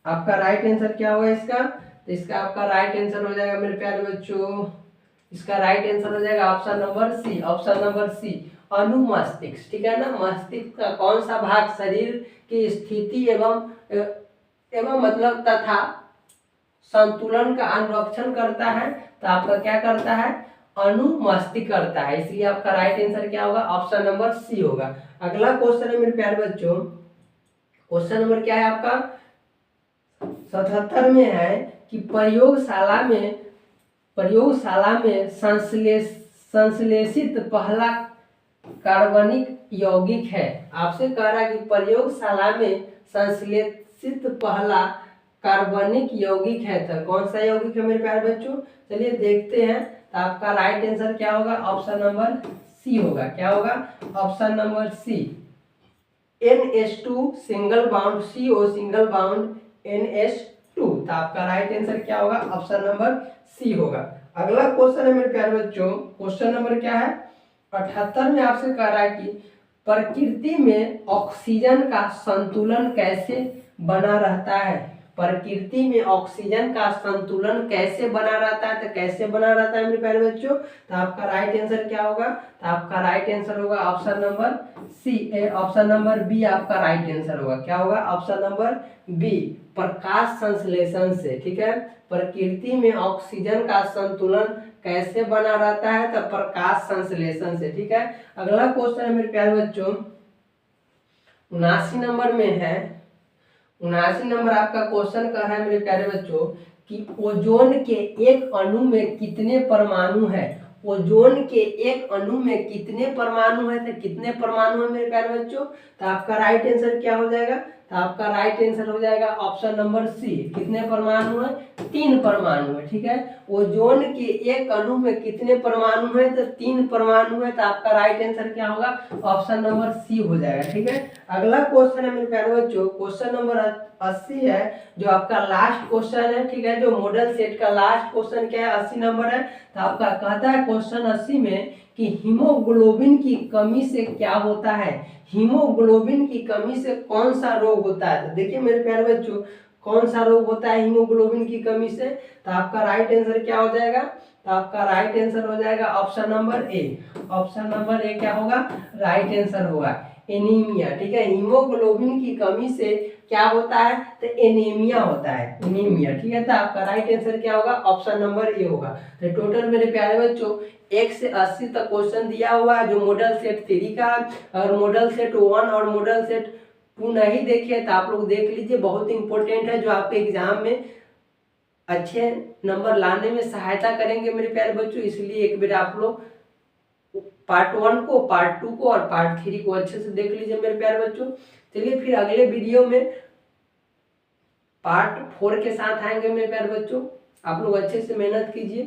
A: आपका राइट आंसर क्या होगा इसका, तो इसका आपका राइट आंसर हो जाएगा मेरे प्यारे बच्चों, इसका राइट आंसर हो जाएगा option number C, option number C, अनुमस्तिष्क। ठीक है ना, मस्तिष्क का कौन सा भाग शरीर की स्थिति एवं मतलब तथा संतुलन का अनुरक्षण करता है, तो आपका क्या करता है, अनुमस्तिष्क करता है, इसलिए आपका राइट आंसर क्या होगा, ऑप्शन नंबर सी होगा। अगला क्वेश्चन है मेरे प्यारे बच्चों, क्वेश्चन नंबर क्या है आपका 77 में है कि प्रयोगशाला में संश्लेषित पहला कार्बनिक यौगिक है। आपसे कह रहा है कि प्रयोगशाला में संश्लेषित पहला कार्बनिक यौगिक है, तो कौन सा यौगिक है मेरे प्यारे बच्चों, चलिए देखते हैं। तो आपका राइट आंसर क्या होगा, ऑप्शन नंबर सी होगा, क्या होगा, option number C, NH2 single bond CO single bond NH2। तो आपका राइट आंसर क्या होगा, ऑप्शन नंबर सी होगा। अगला क्वेश्चन है मेरे प्यारे बच्चों, क्वेश्चन नंबर क्या है 78 में आपसे कह रहा है कि प्रकृति में ऑक्सीजन का संतुलन कैसे बना रहता है, प्रकृति में ऑक्सीजन का संतुलन कैसे बना रहता है, तो कैसे बना रहता है मेरे प्यारे बच्चों, तो आपका राइट आंसर क्या होगा, तो आपका राइट आंसर होगा option number C, option number B आपका राइट आंसर होगा। क्या होगा, ऑप्शन नंबर बी, प्रकाश संश्लेषण से। ठीक है, प्रकृति में ऑक्सीजन का संतुलन कैसे बना रहता है, तो प्रकाश संश्लेषण से। ठीक है, अगला क्वेश्चन है मेरे प्यारे बच्चों 79 नंबर में है। 79 नंबर आपका क्वेश्चन का है मेरे प्यारे बच्चों कि ओजोन के एक अणु में कितने परमाणु है। ओजोन के एक अणु में कितने परमाणु है, तो कितने परमाणु है मेरे प्यारे बच्चों, तो आपका राइट आंसर क्या हो जाएगा, तो आपका राइट आंसर हो जाएगा ऑप्शन नंबर सी। कितने परमाणु है, 3 परमाणु है। ठीक है, ओजोन के एक अणु में कितने परमाणु है, तो 3 परमाणु है, तो आपका राइट आंसर क्या होगा, ऑप्शन नंबर सी हो जाएगा। ठीक है, अगला क्वेश्चन है मेरे प्यारे बच्चों क्वेश्चन नंबर 80 है, जो आपका लास्ट क्वेश्चन है। ठीक है, जो मॉडल सेट का लास्ट क्वेश्चन क्या है, 80 नंबर है। तो आपका कहता है क्वेश्चन 80 में कि हीमोग्लोबिन की कमी से क्या होता है, हीमोग्लोबिन की कमी से कौन सा रोग होता है। तो देखिए मेरे प्यारे बच्चों, कौन सा रोग होता है हीमोग्लोबिन की कमी से, तो आपका राइट आंसर क्या हो जाएगा, तो आपका राइट आंसर हो जाएगा option number A. Option number ए क्या होगा, राइट आंसर होगा एनीमिया। ठीक है, हीमोग्लोबिन की कमी से क्या होता है, तो एनीमिया होता है, एनीमिया। ठीक है, तो आपका राइट आंसर क्या होगा, ऑप्शन नंबर ए होगा। तो टोटल मेरे प्यारे बच्चों 1 से 80 तक क्वेश्चन दिया हुआ है, जो मॉडल सेट 3 का। और मॉडल सेट 1 और मॉडल सेट 2 नहीं देखे तो आप लोग देख लीजिए, बहुत इंपॉर्टेंट है, जो आपके एग्जाम में अच्छे नंबर लाने में सहायता करेंगे मेरे प्यारे बच्चों। इसलिए एक बार आप लोग पार्ट 1 को, पार्ट 2 को और पार्ट 3 को अच्छे से देख लीजिए मेरे प्यारे बच्चों। चलिए फिर अगले वीडियो में पार्ट 4 के साथ आएंगे मेरे प्यारे बच्चों। आप लोग अच्छे से मेहनत कीजिए।